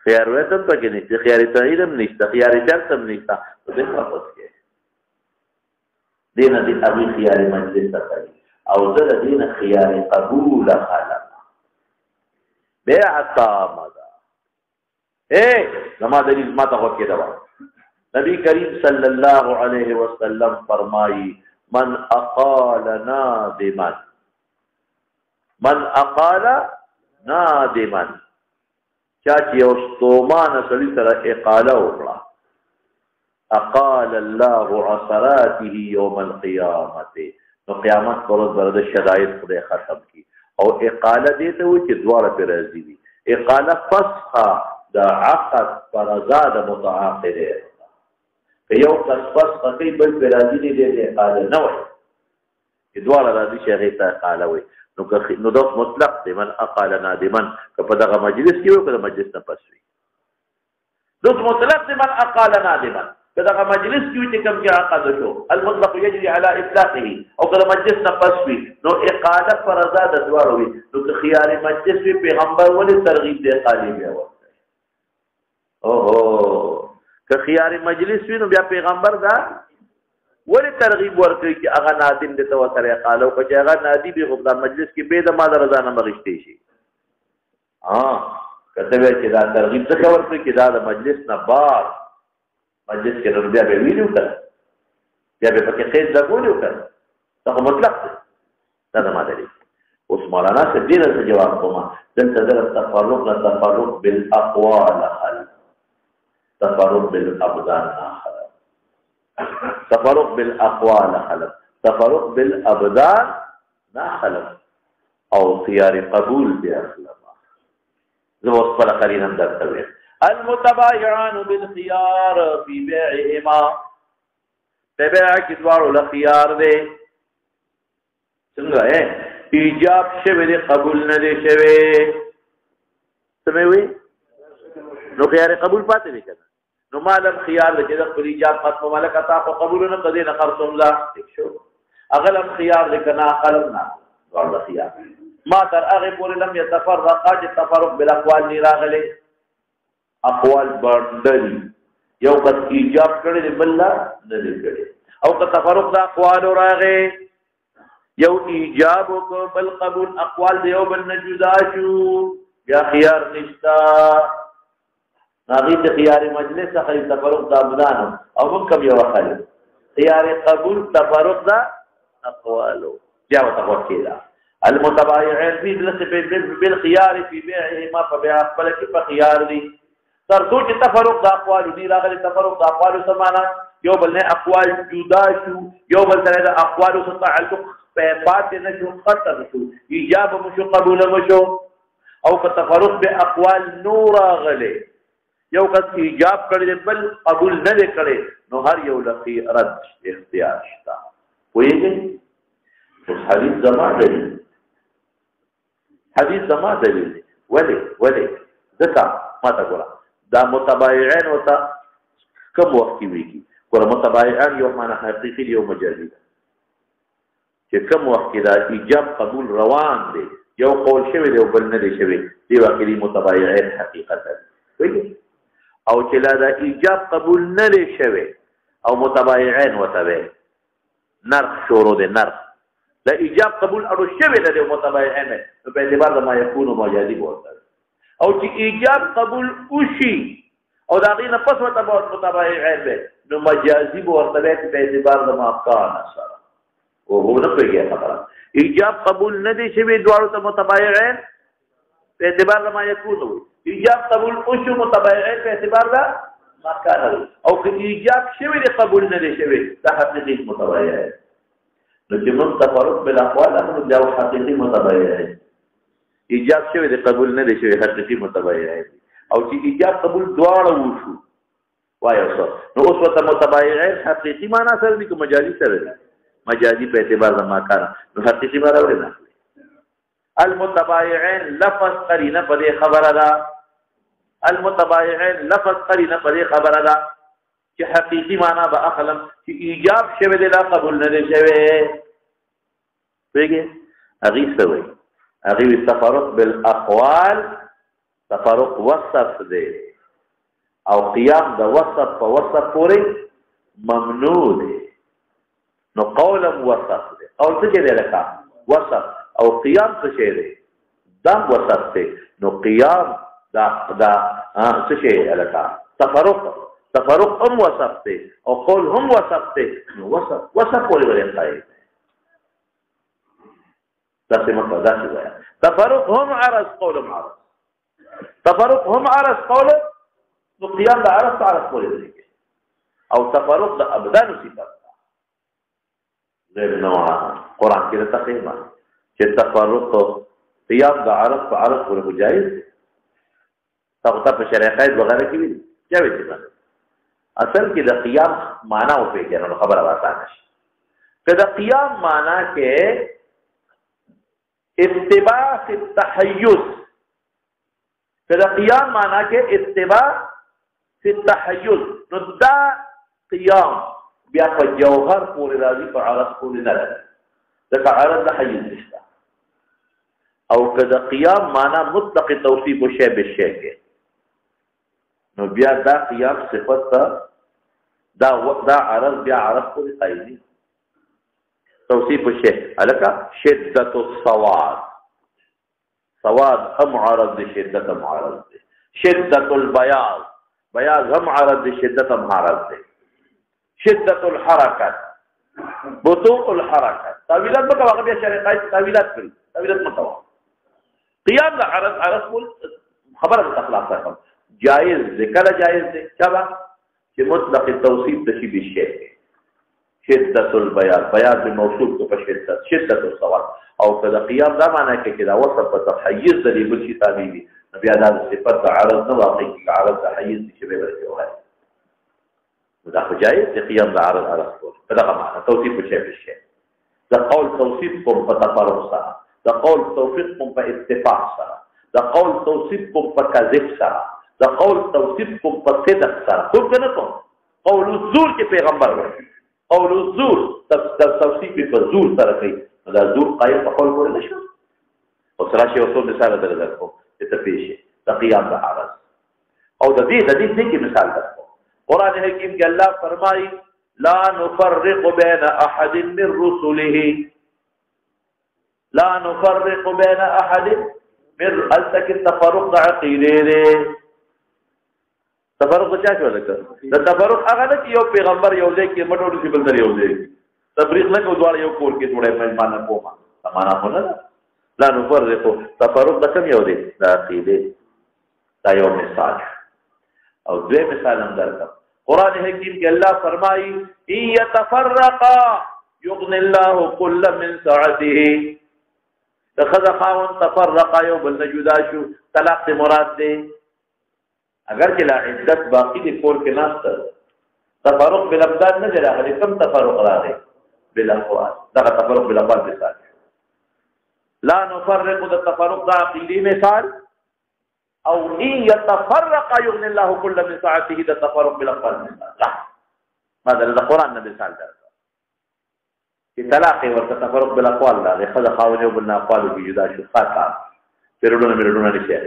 Speaker 1: خيار وته پکې نشته خيار تعین هم نشته خيار شرط هم نشته دې واپس کې دین دې ابي خيار مجلس ته او زه دین خيار قبول خلق بیعت ماذا زما دلیل ما ته وکړه دا نبی کریم صلی الله علیه وسلم فرمایي من اقال نادما چاچی او ستومان سړي سره اقاله وکړه اقال الله عثراته يوم القيامه نو قیامت پر ورځ د شرایط خدای ختم کی او اقاله دې ته و چې دواړه پر راځي دي اقاله فسخ د عقد پر آزاد متعاقده که یو کس فسخ کوي بل پر راځي دي اقاله نه وي چې دواړه راځي چې هغه ته اقاله وي نو دا مطلق دی من اقال نادما که په دغه مجلس کې وي که د مجلس نه پس وي دا مطلق دی من اقال نادما که دغه مجلس کې وي چې کوم چې عقد شو المطلق یجري على اطلاقه او که د مجلس نه پس وي نو اقاله پر رضا د دواړو وي نو که خيار مجلس وي پیغمبر ولې ترغیب دی اقاله بیا ورته اوهو که خيار مجلس وي نو بیا پیغمبر دا ولې ترغیب ورکړي چې هغه نادم دې ته وسره اقاله او چې هغه نادي به خپل مجلس کې به د ما د رضا نه مغشتي شي کته وی چې دا ترغیب څه ورکړي چې دا د مجلس نه بار مجلس کې نو بیا به ویلو کړ بیا به پکې خیز لګولیو کړ دا مطلق دی دا د ما دی اوس مولانا څه دې نه جواب کوم دلته در تفرق بالاقوال حل تفرق بالابدان حل تفرق بالاقوال حلف تفرق بالابدان نا حلف او خيار قبول باخلاف زوس پر قرینم درته المتبايعان بالخيار في بيعهما بيع کی دوارو لخيار دے څنګه ایجاب شوه دې قبول نه دي شوه سموي نو خيار قبول پاتې دي کنه نو مالم خيار دې د خپل ایجاب ختم ملکتا خو قبول نه کدي نه خرصم لا شو اغلم خيار دې کنا قلمنا ورته خيار ما تر هغه پورې لم يتفرق التفرق بالاقوال راغلي اقوال باندې یو قد ایجاب کړي دې بل نه کړي او که تفرق د اقوال راغې یو ایجاب او بل قبول اقوال دې یو بل نه جدا شو یا خيار نشتا ناغي ته خيار مجلس خیر تفرق د ابدان او کوم یو خیر خيار قبول تفرق د اقوال جاء توکیلا المتبايعين في بالخيار في بيعهما فبيع فلك فخيار دي ترڅو چې تفرق د اقوال دي راغلي تفرق د اقوال سمانا یو بل نه اقوال جدا شو یو بل سره د اقوال سره تعلق په پات نه شو ختم شو ایجاب مشو قبول مشو او که تفرق به اقوال نور راغلي یو کس ایجاب کړي بل قبول نه کړي نو هر یو لقي رد اختیار شتا وایي اوس حدیث زما دلیل ولی ځکه ما ته ګوره دا متبايعين وتا کوم وخت ویږي ګوره متبايعان یو معنا حقيقي یو مجازي چې کوم وخت دا ایجاب قبول روان دي یو قول شوی دی او بل نه دی شوی دی واقعي متبايعين حقیقتا وایي او چې لا دا ایجاب قبول نه دی شوی او متبايعين وتوي نرخ شروع دي نرخ دا ایجاب قبول اړو شوی دی متبايعين په اعتبار د ما يكون مجازي بولته او چې ایجاب قبول وشي او دا غینه پس وته متبايعين به نو مجازي ورته په اعتبار د ما کان سره او هو نه پیږي خبره ایجاب قبول نه دي شوی دواړو ته متبايعين په اعتبار د ما يكون ایجاب قبول وشو متبايعين په اعتبار د ما کان او که ایجاب شوی دی قبول نه دي شوی دا حقيقي متبايعين نو چې موږ تفرق بالاقوال امر دا حقيقي متبايعين ایجاب شوی دی قبول نه دی شوی حقيقي متبايعين او چې ایجاب قبول دواړه وشو وایو نو اوس وته متبايعين حقيقي معنا سره دي که مجازي سره دي مجازي په اعتبار د ما کار نو حقيقي معنا ورنه المتبايعين لفظ قرینه په دې خبره ده المتبايعين لفظ قرینه په دې خبره ده چې حقيقي معنا به اخلم چې ایجاب شوی دی لا قبول نه دی شوی ویګه اغي سوي اغي تفرق بالاقوال تفرق وصف دی او قیام د وصف په وصف پورې ممنوع دی نو قول وصف دی قول څه دی لکه وصف او قیام څه دی دا وصف دی نو قیام دا څه شی لکه تفرق هم وصف دی او قول هم وصف دی نو وصف پورې ورته دا سمته دا څه وایي تفرق هم عرض قول عرض تفرق هم عرض قول نو قیام د عرض پورې دی او تفرق د ابدان صفات غیر نو قرآن کې تقریبا چې تفرق قیام د عرض په عرض پورې جایز تاسو په شریعت وغیرہ کې وی جایز دي اصل کې د قیام معنا او پیژنو خبره واسانه شي که د قیام معنا کې اتباع فی التحیز کدا قیام مانا کہ اتباع فی التحیز نو دا قیام بیا په جوهر پورې راځي په عرض پورې نه راځي دا عرض د حیز نشته او کدا قیام مانا مطلق توصیف شی بالشی کې نو بیا دا قیام صفت دا عرض بیا عرض پورې قایدي توصیف شی الکا شدت السواد سواد هم عرض دی شدت هم عرض دی شدت البیاض بیاض هم عرض دی شدت هم عرض دی شدت الحرکت بطوء الحرکت تاویلات مکو هغه بیا شرقای تاویلات کړي تاویلات مکو قیام دا عرض مول خبره د اخلاق څخه جائز دی کله جائز دی چا چې مطلق توصیف د شی بشی شدت البیاض بیاض موصوف کو په شدت السواد او کله قیام دا معنی کې دا وصف په تحیز د بل شي تابع دي بیا دا صفت عرض نه واقع کی عرض تحیز شي به ورته وایي دا خو جایز دی قیام د عرض کو دا معنی توصیف شي په شی دا قول توصیف کوم په تفرق سره دا قول توصیف کوم په اتفاق سره دا قول توصیف کوم په کذب سره دا قول توصیف کوم په صدق سره خو کنه کوم قول الزور کې پیغمبر وایي قول الزور توصیف په زور سره کوي دا زور قائم په قول کول نشو او سره شی اوسو مثال درکو چې ته پیښه د قیام د عرض او د دې کې مثال درکو قران حکیم کې الله فرمایي لا نفرق بين احد من رسله لا نفرق بين احد من التك التفرق عقيده تفرق چا شو لکه د تفرق هغه نه چې یو پیغمبر یو ځای کې مټوډ سی بل در یو ځای تفریق نه کو دواړه یو کور کې جوړه مېلمانه کومه معنا خو نه لا نفرق تفرق د کوم یو دی د عقیده دا یو مثال او دوی مثال هم درکړم قران حکیم کې الله فرمایي ای يتفرقا یغني الله كل من سعته اخذ خاون تفرقا یو بل جدا شو طلاق مراد دی اگر چې لا عدت باقی دی کور کې ناشته تفرق بالابدان نه راغلی کم تفرق راغی بالاقوال دا تفرق بالاقوال مثال لا نفرق د تفرق د عقیدی مثال او ان يتفرق يغني الله كل من ساعته د تفرق بالاقوال مثال لا ماذا د قران نه مثال درته چې طلاق ورته تفرق بالاقوال دا خذ خاونه وبنا اقوال کې جدا شو خاطا پیرونه نشي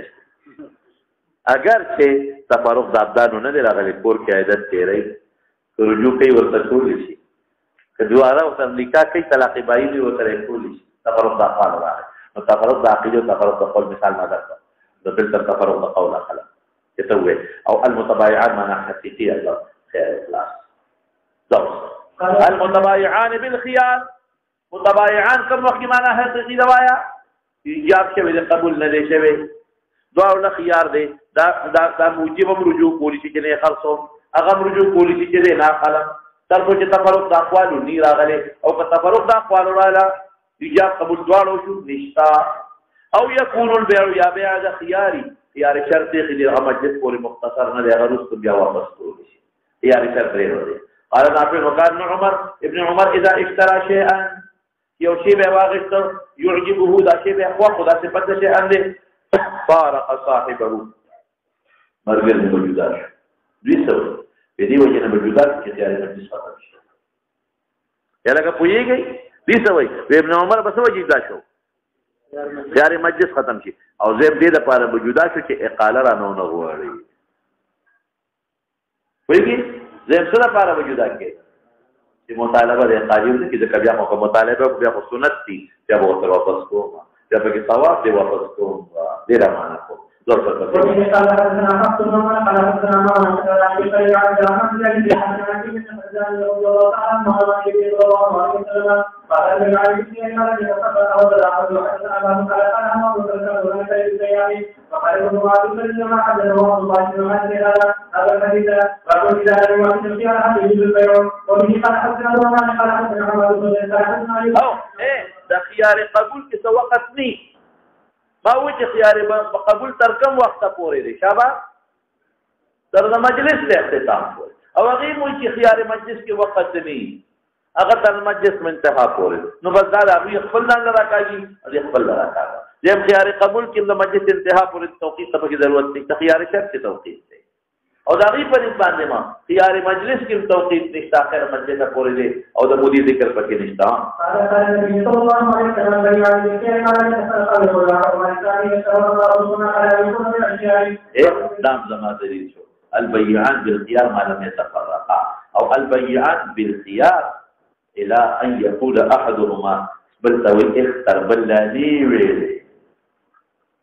Speaker 1: اگر چې تفرق د ابدان نه دی راغلی کور کې عادت تیری رجوع کوي ورته ټول شي کدواره او امریکا کې طلاق بایي ورته ټول شي تفرق د اقوال راغلی نو تفرق د عقیده او تفرق د قول مثال ما درته د بل تفرق د قول خلا يتوي او المتبايعان معنا حقيقي الله خير اخلاص المتبايعان بالخيار متبايعان كم وقت معنا حقيقي دوايا ایجاب شوی د قبول نه دی شوی دواړه نه خيار دی دا موجب رجوع کولی چې نه خلصو هغه رجوع کولی چې نه خلم تر څو چې تفرق د اقوال نه راغلي او که تفرق د اقوال راغله ایجاب قبول دواړو شو نشتا او يكون البيع يا بيع د خياري خيار شرط خلي مجلس پورې مختصر نه دی هغه رست بیا واپس کولی شي خيار شرط لري قال نافع وقال ابن عمر اذا اشترى شيئا یو شی به واغست يعجبه دا شی به خو خدا صفت شي انده فارق صاحبه مرګ موجوده دي څه په دې وجه نه موجوده چې خيار مجلس ختم شي یلکه پويږي دي څه وای ابن عمر بس وجه دا شو خيار مجلس ختم شي او زیب دې لپاره موجوده شو چې اقاله را نه غوړي وایي زیب سره لپاره موجوده کې چې مطالبه د قاضي کې د کبیا مو مطالبه بیا خو سنت دي بیا به تر واپس کوم بیا به ثواب دی واپس کوم دې را معنا کو زور څه کوي دا خيار قبول کې څه وخت ني ما وجه خيار قبول تر کوم وخت پورې دي شابه تر د مجلس له اختتام پورې او هغه مو چې خيار مجلس کې وخت ني هغه تر مجلس منتها پورې نو بس دا د خپل ځان راکاږي او خپل راکاږي دیم خيار قبول کې د مجلس انتها پورې توقیت ته ضرورت نشته خيار شرط کې توقیت دی او دا غي په باندې ما خيار مجلس کې توقیت نشته خیر مجلس پورې دی او د مودي ذکر پکې نشته دام زما دلیل شو البيعان بالخيار ما لم يتفرقا او البيعان بالخيار الى ان يقول احدهما بالتوي اختر بالذي ويلي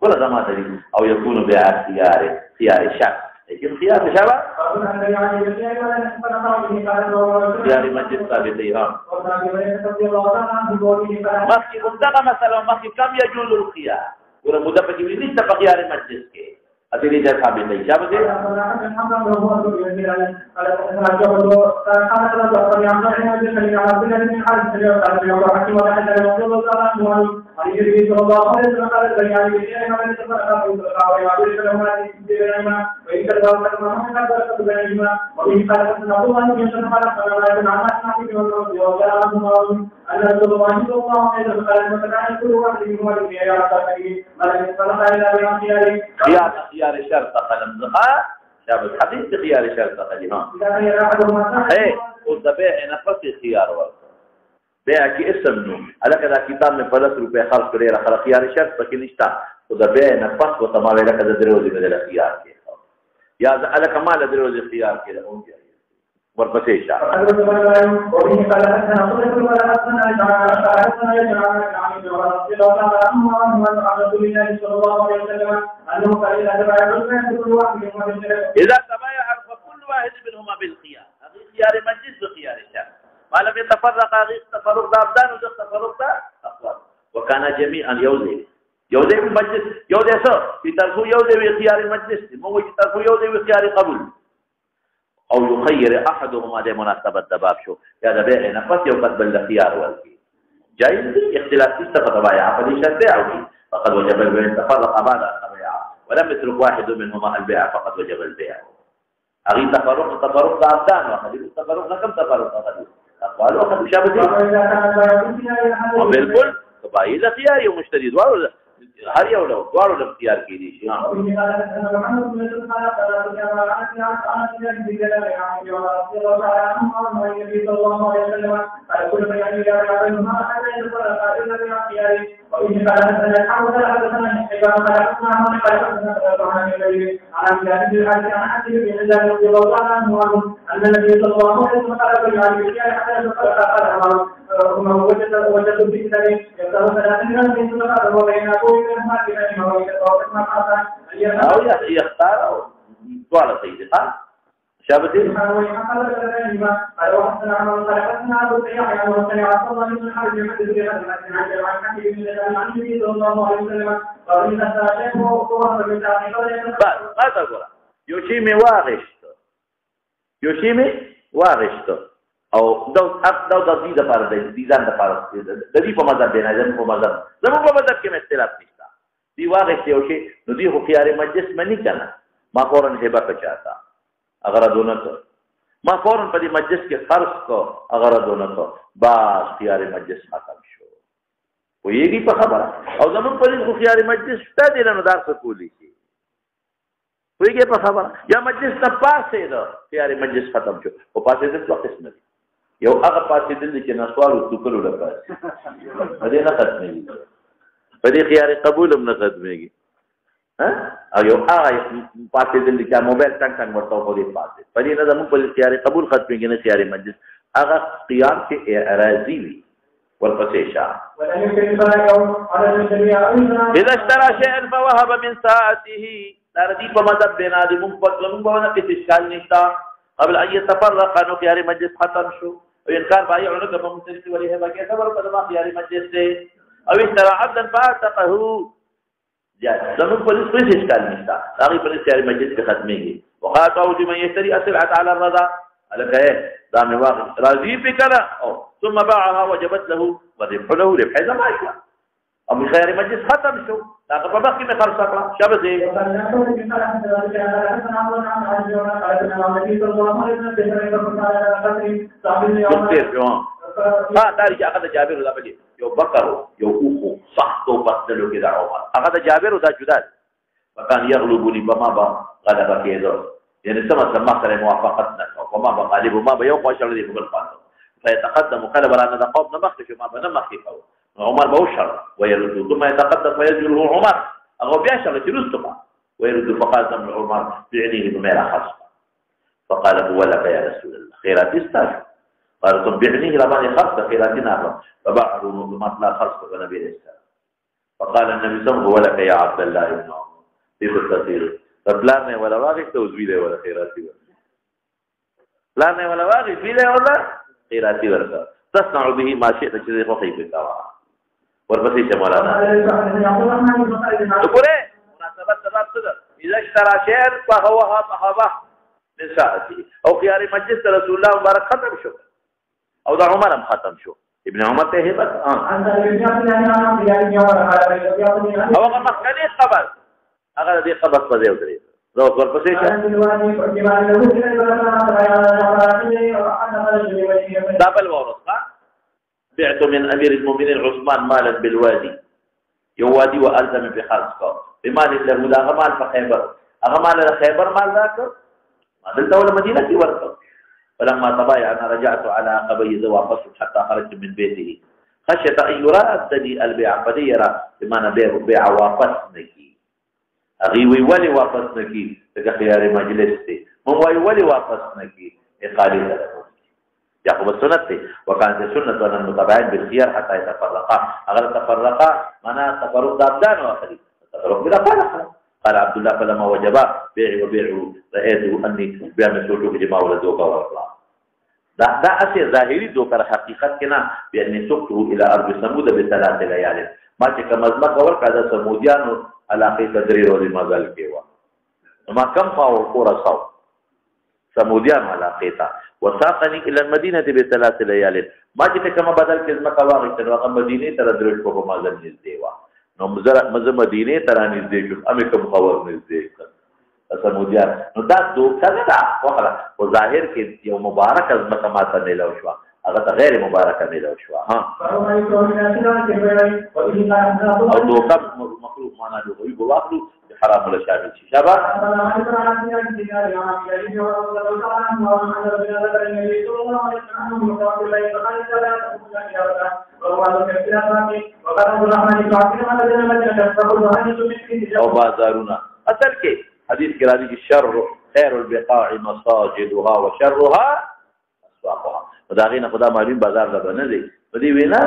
Speaker 1: كل زما دلیل او يكون خيار شك لیکن خيار شباب خيار مجلس ثابت دی ها مخکې مدغه مثلا مخکې کم يجوز الخيار ور مدغه کې ویل نشته په خيار مجلس کې اته دې ثابت دی شابه دې خيار شرط قلم زخا شابه حديث خيار شرط قلم ايه والذبيع نفس خيار ورث بيع کې اسم نو الکه دا کتاب مې 50 روپے خرج کړی را خيار شرط پکې نشتا والذبيع نفس او تمام لکه د دروازې بدل خيار کې یا الکه مال دروازې خيار کې اونځي ورپسې شاه اذا تبايع فكل واحد منهما بالخيار خيار مجلس وخيار شرط ما لم يتفرق تفرق ابدان وتفرق اقوال وكان جميعا يوزي مجلس يوزي سو في طرف يوزي خيار مجلس مو في طرف يوزي خيار قبول او يخير احدهما ده مناسبه دباب شو يا ده بيع نفس يو قد بالخيار والكي جائز اختلاف تبايع فدي شرط او فقد وجب البيع تفرق بعد البيع ولم يترك واحد منهما البيع فقد وجب البيع اغي تفرق ابدان واحد تفرق لكم تفرق اخذ اقوال واحد مشابه بالکل تبايع خيار ومشتري دوار هر یو له دوارو د اختیار کې دي شي او يختار طوال سيدها شابتين ما تقول يوشيمي واغشت او دو د دې لپاره د ځان لپاره د دې په مذهب دی نه زموږ په مذهب کې اختلاف نشته دی واغشت یو شی نو دی خو خيار مجلس منی کنه ما فورن هبه پچاتا اگر دونت ما فورن په دې مجلس کې فرض کو اگر دونت با خيار مجلس ختم شو ویږي په خبره او زموږ په دې خو خيار مجلس شته دی نو دار څه کولی شي ویږي په خبره یا مجلس ته پاسه ده خيار مجلس ختم شو او پاسه دې څه قسم دي یو هغه پاسې دل چې نسوالو ټکلو لپاره دې نه ختمېږي په دې خيار قبول هم نه ختمېږي ها او یو هغه پاسې دل چې موبایل څنګه ورته په دې پاسې په دې نه زموږ په خيار قبول ختمېږي نه خيار مجلس هغه قیام کې اعراضي وي ورپسې شاه اذا اشترى شيئا فوهب من ساعته دردي په مذهب بنا دي مفضل باندې کې اشکال نشتا قبل ان يتفرق انه خيار مجلس ختم شو وانكار بايع عنده بمثلث وليه باقي خبر قدما خيار مجلس سے او اشترى عبدا فاعتقه جاء زمن پولیس کوئی اشکال نشتا هغه پر خيار مجلس کې ختميږي وخاطو من يشتري اسلعه على الرضا الکه دا می واقع راضي فکر او ثم باعها وجبت له وربح له ربح زمايا او خيار مجلس ختم شو دا په باقي می خرڅ کړه شابه دې داري هغه جابر دا بلی یو بکر یو اوخو سختو پتلو کې دا عمر هغه جابر دا جدا فكان يغلبني بما غلب كيدو يعني سما ما سره موافقتنا وما بغالب ما بيوم واشر دي بالقانون فيتقدم قلب على نقاب نمخش ما بنمخي عمر بوشر ويرد ثم يتقدم فيجره عمر اغو بيشر تلستما ويرد فقال تم عمر بعنيه بميرا خاصة فقال هو لك يا رسول الله خيراتي استاذ قال ثم بعنيه لمن خاصة خيراتي نافع فبعضوا نظمات لا خاصة بنبي الإسلام فقال النبي صلى الله عليه وسلم هو لك يا عبد الله بن عمر في بالتطهير فبلان ولا واقع توزويله ولا خيراتي ولا بلان ولا واقع فيه ولا خيراتي ولا تصنع به ما شئت كذا خفيف الدواء وربسي مولانا تقول ايه مناسبة سبب صدر اذا اشترى شيئا فهو صحابه من ساعته او خيار مجلس رسول الله مبارك ختم شو او ده عمر ختم شو ابن عمر ته بس او هغه مخکنی خبر هغه دې خبر په ځای ودرې زه ورپسې دبل ورث بعت من امير المؤمنين عثمان مالا بالوادي يوادي والزم بخلصه بمال له لا غمال فخيبر غمال خيبر مال ذاك ما دلت مدينه ورثه فلما تبايعنا رجعت على عقبي زواقص حتى خرجت من بيته خشيت ان يرادني البيع فديرا بما بيع واقصنك اغي ولي واقصنك تخيار مجلس تي مو ولي واقصنك اقالي له يعقوب السنة وكانت السنة أن المتابعين بالخيار حتى يتفرقا أغلى تفرقا معناها تفرق دابدان وآخرين تفرق بلا فرق قال عبد الله فلما وجبا بيعي وبيعه رأيته أني بيعمل سوچو كجماع ولدوكا ورقلا دا أسي ظاهري دوكا حقيقت كنا بأني سقته إلى أرض سمودة بثلاث ليال ما چكا مزمك ورقا دا سموديانو علاقه تدرير ولي مزال كيوا ما كم فاو كورا صو سموديانو علاقه تا وساقني الى المدينه بثلاث ليال ما چې کومه بدل کې زما کواغی تر هغه مدینه ته درش په ما ځل نږدې و نو مزه مدینه ته را نږدې شو امې کوم خبر نږدې کړ سمودیان نو دا دوکه نه دا واخله او ظاهر کې یو مبارک از مکه ماته نه لو شو هغه غیر مبارک نه لو شو ها او دوکه مخلوق معنا دوی بواخلو حرام ولا شامل شي شباب او بازارنا اصل کې حدیث کې راځي چې شر خير البقاع مساجدها وشرها اسواقها وداغینه خدا معلوم بازار ده نه دی په دې وینا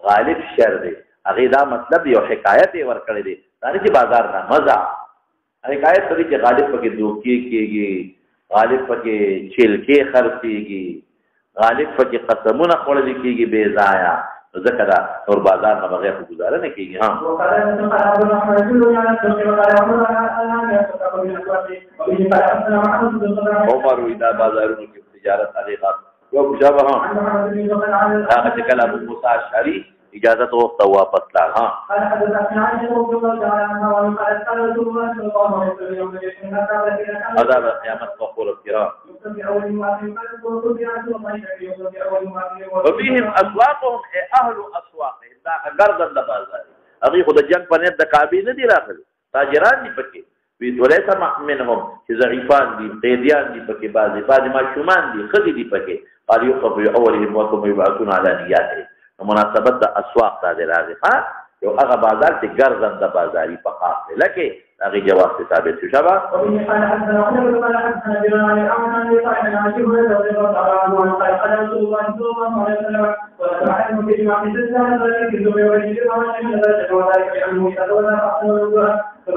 Speaker 1: غالب شر دی هغه دا مطلب یو حکایت ورکړی دی چې بازار نه مزه حکایت کوي چې غالب پکې دوکي کېږي غالب پکې چیلکې خرڅيږي غالب پکې قسمونه خوړل کېږي بے ضایع ذکر اور بازار نه بغیر گزاره نه کېږي ها عمر ودا بازارونو کې تجارت علی خاص یو مشابه ها هغه کله ابو موسی اشعری اجازت وقت واپس لا ها عذاب قیامت مقبول الكرام وفيهم اسواقهم اهل اسواقهم دا غرض د بازار اغي خود جنگ په نیت د کعبه نه دی راغلي تاجران دي پکې وی وليس منهم چې ضعیفان دي قیدیان دي پکې بعضي ماشومان دي خدي دي پکې قال يخف اولهم وكم يبعثون على نياتهم مناسبت د اسواق ته راځي ها یو هغه بازار چې ګرځند د بازاري په خاص لکه هغه جواب ثابت شو شبا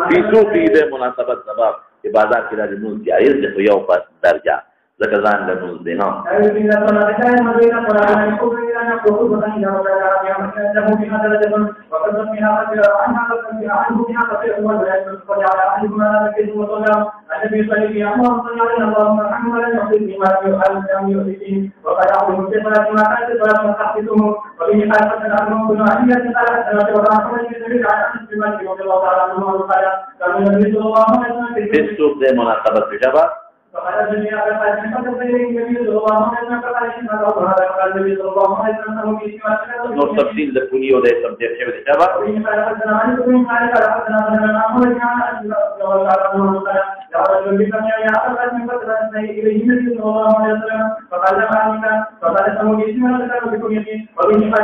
Speaker 1: في سوق دې مناسبت سبب چې بازار کې راځي نو جایز دی یو په درجه لکه ځان له موږ دی ها Facebook دې مناسبت شبا
Speaker 2: فقال النبي عليه الصلاه والسلام
Speaker 1: نو تفصيل د پوری او د سبجیکټ شوی دی شابه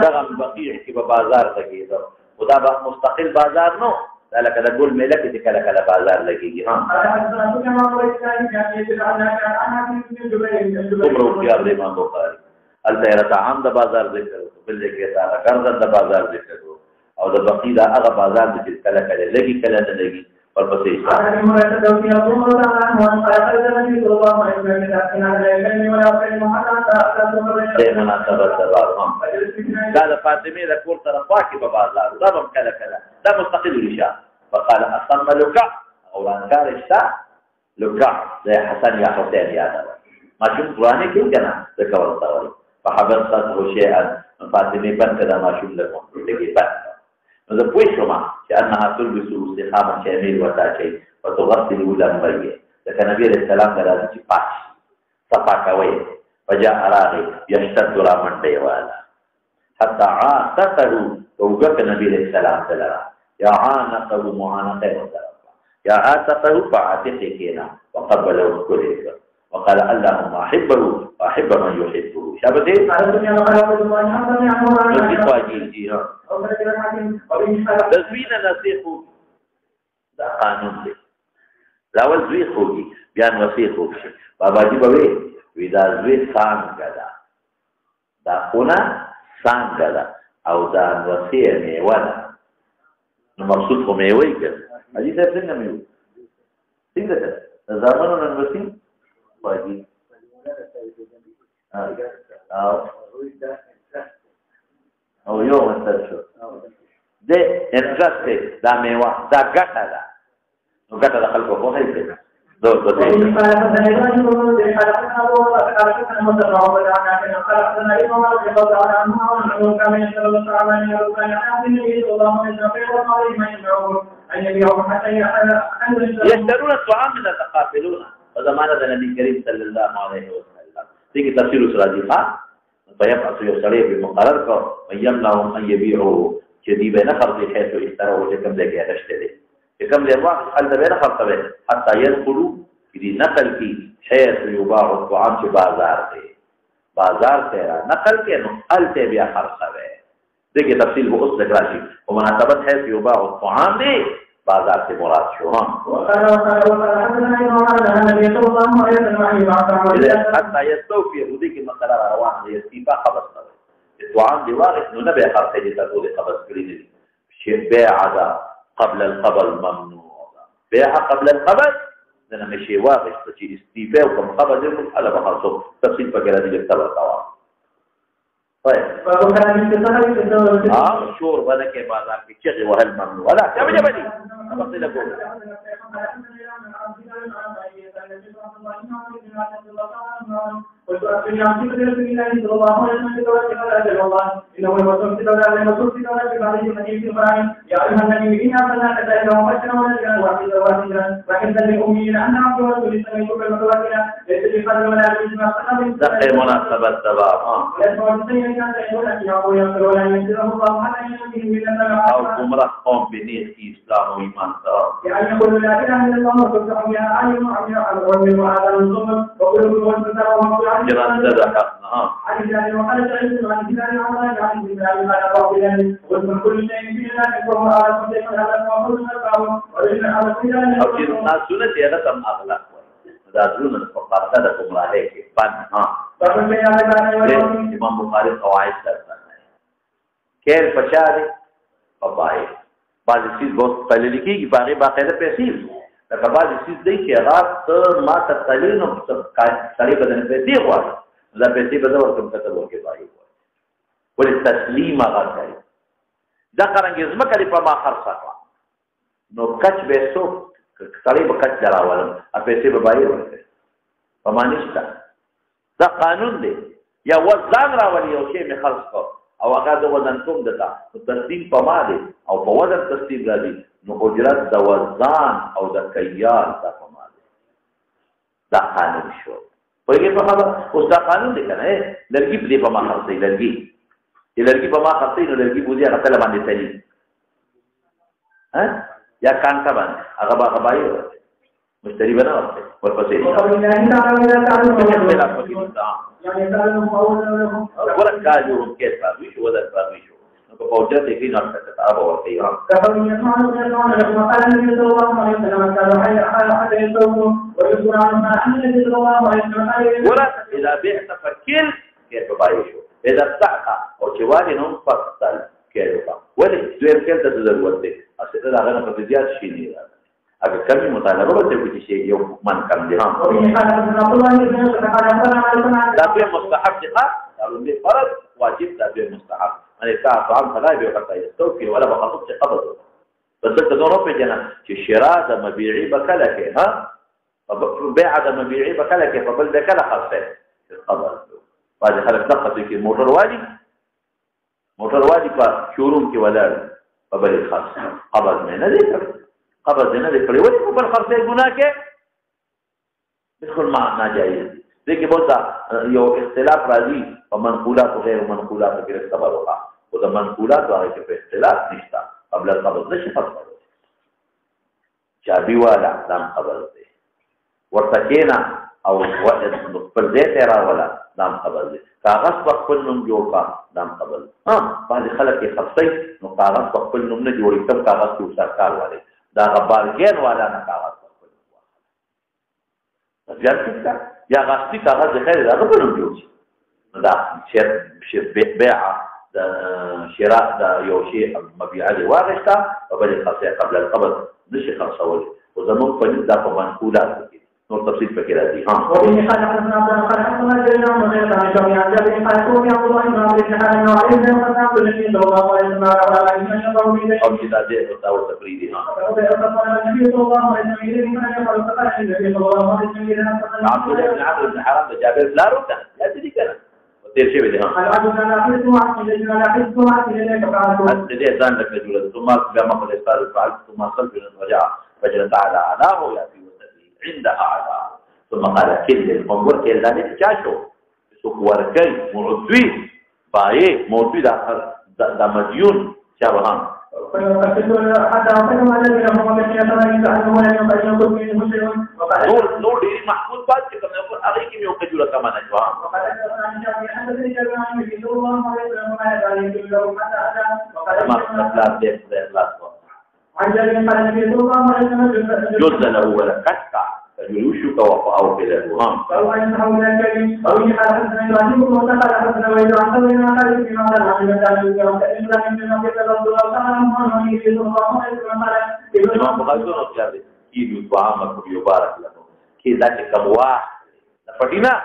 Speaker 1: دغه بقیع کې په بازار لګیدو خدا به مستقل بازار نو دا لکه د ګول میله کې کله کله بازار لګیږي ها عمره اختیار دی امام بخاري الته عام د بازار ذکر بل ذکر دا قرض د بازار ذکر او د بقیع دا هغه بازار چې کله کله لګي کله نه لګي پر پسې مناسبت سبب دا د فاطمه د کور سره پاکي په بازار دا هم کله کله دا مستقل لشا فقال اصم لك او انکار اشتا لك زي حسن يا حسين يا دا ما شوف قرانه کې کنه ذکر ورته فحبسته شيئا فاطمه بنت دا ما شوف له دغه بنت نو زه پوه شوم چې انها تلبس استقامه شامل وتا شي فتغسل لمبيه لکه نبی عليه السلام راځي چې پاک صفا کوي فجاء راغي يشتد رامن دیوالا حتى عاتقه وقت نبی عليه السلام تلرا يا عانقه معانقه يا عاتقه فعاتقه وقبله كله وقال اللهم احبه واحب من يحبه شابته تزوین نصیحو دا قانون دی لاول زوی خوگی بیان وسیع خوگ شد بابا جی بوی وی دا زوی سانگا دا خونا سانگا دا او دا وسیع میوه دا نو مقصود خو میوهی کرد حجی صاحب سنگا میوه سنگا کرد نظامنو ننوسی باجی او یو مستر شو ده انترست دا میوه دا گٹا دا نو گٹا دا خلقو خو حیث ده دو ده يشترون الطعام من يتقابلون وزمانه النبي الكريم صلى الله عليه وسلم دغه تفسیر سره دي ها فيبعث يشتري بمقرر کو ويمنعهم ان يبيعوا جديد نفر في حيث اشتروا لكم ذلك يشتري كم لواحد حل بين خرطه حتى يدخلوا في نقل کی حيث يباع الطعام في بازار تیرا نقل کے نقل تے بیا خرطه دغه تفصیل وہ اس راشي ومناسبت حيث يباع الطعام دي بازار سے مراد شو ہاں حتى يستوفي ودي کی مسئلہ روان ہے استیفاء قبض ہے الطعام دی واقع نو نبی خرطه دي تقول قبض کړی دي بيع قبل القبض ممنوع بيع قبل القبض دنا مشي واقع چې استیفاء او قبض یو حاله بخاصو تفصیل پکې راځي د تبع توا طيب شور بنا کے بازار کی چغ وهل ممنوع ولا کیا وجہ بنی تفصیل کو او گمراه قوم بنیت کی اسلام و ایمان تا جران زده حقنا او چې ناسونه دی هغه تم اخلاق دا ځونه په پاتہ د گمراهۍ کې پن ها امام بخاری قواعد درته کېر پچاره پپای بعض چیز बहुत पहले लिखी कि बाकी बाकायदा पैसे لکه بعض چیز دی چې رات ما ته تلین او سړی بدن پیسې غواړي دا پیسې به ورته کتل ورکې وایي ولې تسلیم هغه کوي دا څنګه زمکه په ما خرڅه نو کچ به سو سړی به کچ دراولم ا پیسې به وایي ورته په مانیشته دا قانون دی یا وزن راولي او شی می خرڅ کو او هغه د وزن کوم دتا تسلیم په ما دی او په وزن تسلیم راځي نو اجرت د وزن او د کیال د په ما دی دا قانون شو پوهیږئ په خبره اوس دا قانون دی که نه لرګي په دې په ما خرڅوي لرګي چې لرګي په ما خرڅوي نو لرګي بوځي هغه تله باندې تلي یا کانټه باندې هغه به هغه بایي مشتری به نه ورکوي ورپسې ګوره کار جوړ کېس باندې شو وزن باندې شو نو په پوجا کې کې نه څه تا به ورکوي ګوره اذا بعت فكل كيف بايشو اذا ابتعت او چوالي نوم فقتل كيف ولي دویم کېل ته ضرورت دی اصل دا غنه په زیات شي نه اگر کمی مطالبه به کوي چې یو من کم دي ها دا به مستحب دي ها دا به فرض واجب دا به مستحب يعني طعام فلا به حتى يستوفي ولا بخطط قبض بس ته نو په جنا چې شراء د مبيعي بکله کې ها بيع د مبيعي بکله کې په بل د کله خرڅه قبض بعد خلک دقه کې موټر وادي په شوروم کې ولاړ په بل خرڅ قبض نه دی قبض نه دی کړی ولې په بل خرڅه ګناه کې بالکل معنا جایز دي کې بولتا یو اختلاف راځي په منقولات او غیر منقولات کې خبر وکړه او د منقولات هغه کې په اختلاف نشته قبل القبض نشي خرڅ چابي والا دام قبض دی ورته کېنا او پر دې تیرا والا دام قبض دی کاغذ په خپل نوم جوړ کا دام قبض بعض خلک یې خرڅي نو کاغذ په خپل نوم نه جوړي تم کاغذ کې سرکار والے دا غبارګین والا نه کاغذ په خپل نوم ځان څه یا غاستي کاغذ د خیر دا په نوم جوړ شي دا چې بيع د شراء د یو شی مبيع دی واغښتا او بل خاصه قبل القبض نشي خرڅول او زموږ په دې د منقولات کې نور تفصیل پکې راځي ها او دې خلک نه د خلک نه جوړه مو نه دا چې بیا د خلکو بیا په وایي نو دې څنګه نو علي دې په تاسو دې نو ما وایي نو او چې دا دې او تاسو تفریدي ها عبد الله بن عمرو بن حرام د جابر لا روته لا دې کنه تیر شوی دی ها دې ځان لکه جوړه ثم بیا ما په استاد فعل ثم صل بن رجع فجر تعالى علاه يا عند أعلى ثم قال كل المنظور كلا نتجاشو سوق وركي معطوي بايه معطوي دا مديون شابهان نور ديري محفوظ بعد كما يقول أغيكم يوم كجولة كما نجوها ما لا دير جزء له ولا كتع فجلوشك وفعوا كده أو أنه من الكريم أو يحدثنا يعلمكم وتقال حسنا وإذا عطونا خالد في معنى العلم تعالى وكأن لكم من نبيك رسول الله صلى الله عليه وسلم إمام بغيرون أخياري كيدوا طعامكم يبارك لكم كيدا كم واحد لفتنا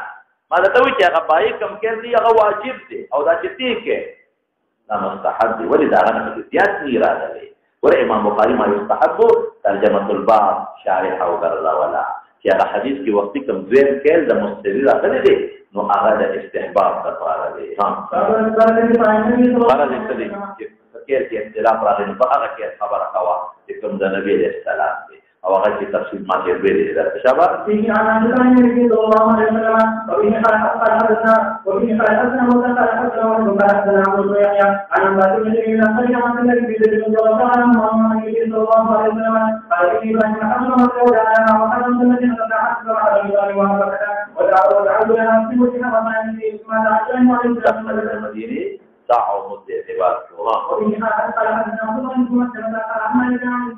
Speaker 1: ماذا توي كي أغبائي كم كيرني أغا واجب دي أو دا جتيك لا مستحب دي ولي داغانا مدتيات نيرا دي ورا امام بخاری ما يستحب ترجمه الباب شارح او غرض ولا چې هغه حدیث کې وخت کم ځین کېل د مستری راغلي دي نو هغه د استحباب لپاره دی ها فرض دې چې کې اختلاف راغلی په هغه کې خبره کوا چې کوم د نبی له سلام دی او هغه چې تفصیل ما کې ویلي دا شابه چې انا د نبی صلی الله علیه وسلم او یې خلق حدثنا وفي حدثنا متقال حدثنا وباركنا ويحيى عن بعض من الذين قالوا عن النبي صلى الله عليه وسلم قال لي بان محمد رسول الله وحدث الذين تحدثوا على الله وبركاته ودعوا لنا في وجهنا وما في اسمه عشان وعلى المدينه دعوا مدة اعتبار الله وإن قال حدثنا عبد الله بن مسعود قال أحمد بن عمرو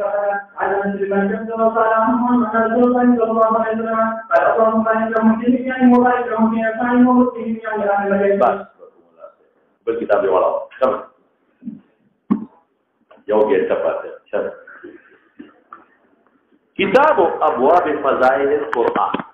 Speaker 1: قال على من جنب وقال محمد رسول الله صلى الله عليه وسلم قال اللهم بارك لهم في يعني وبارك لهم في أسمائهم ومسلمين يعني على الملائكة بالكتاب ولا كم يوم يتفاعل كتاب أبواب فضائل القرآن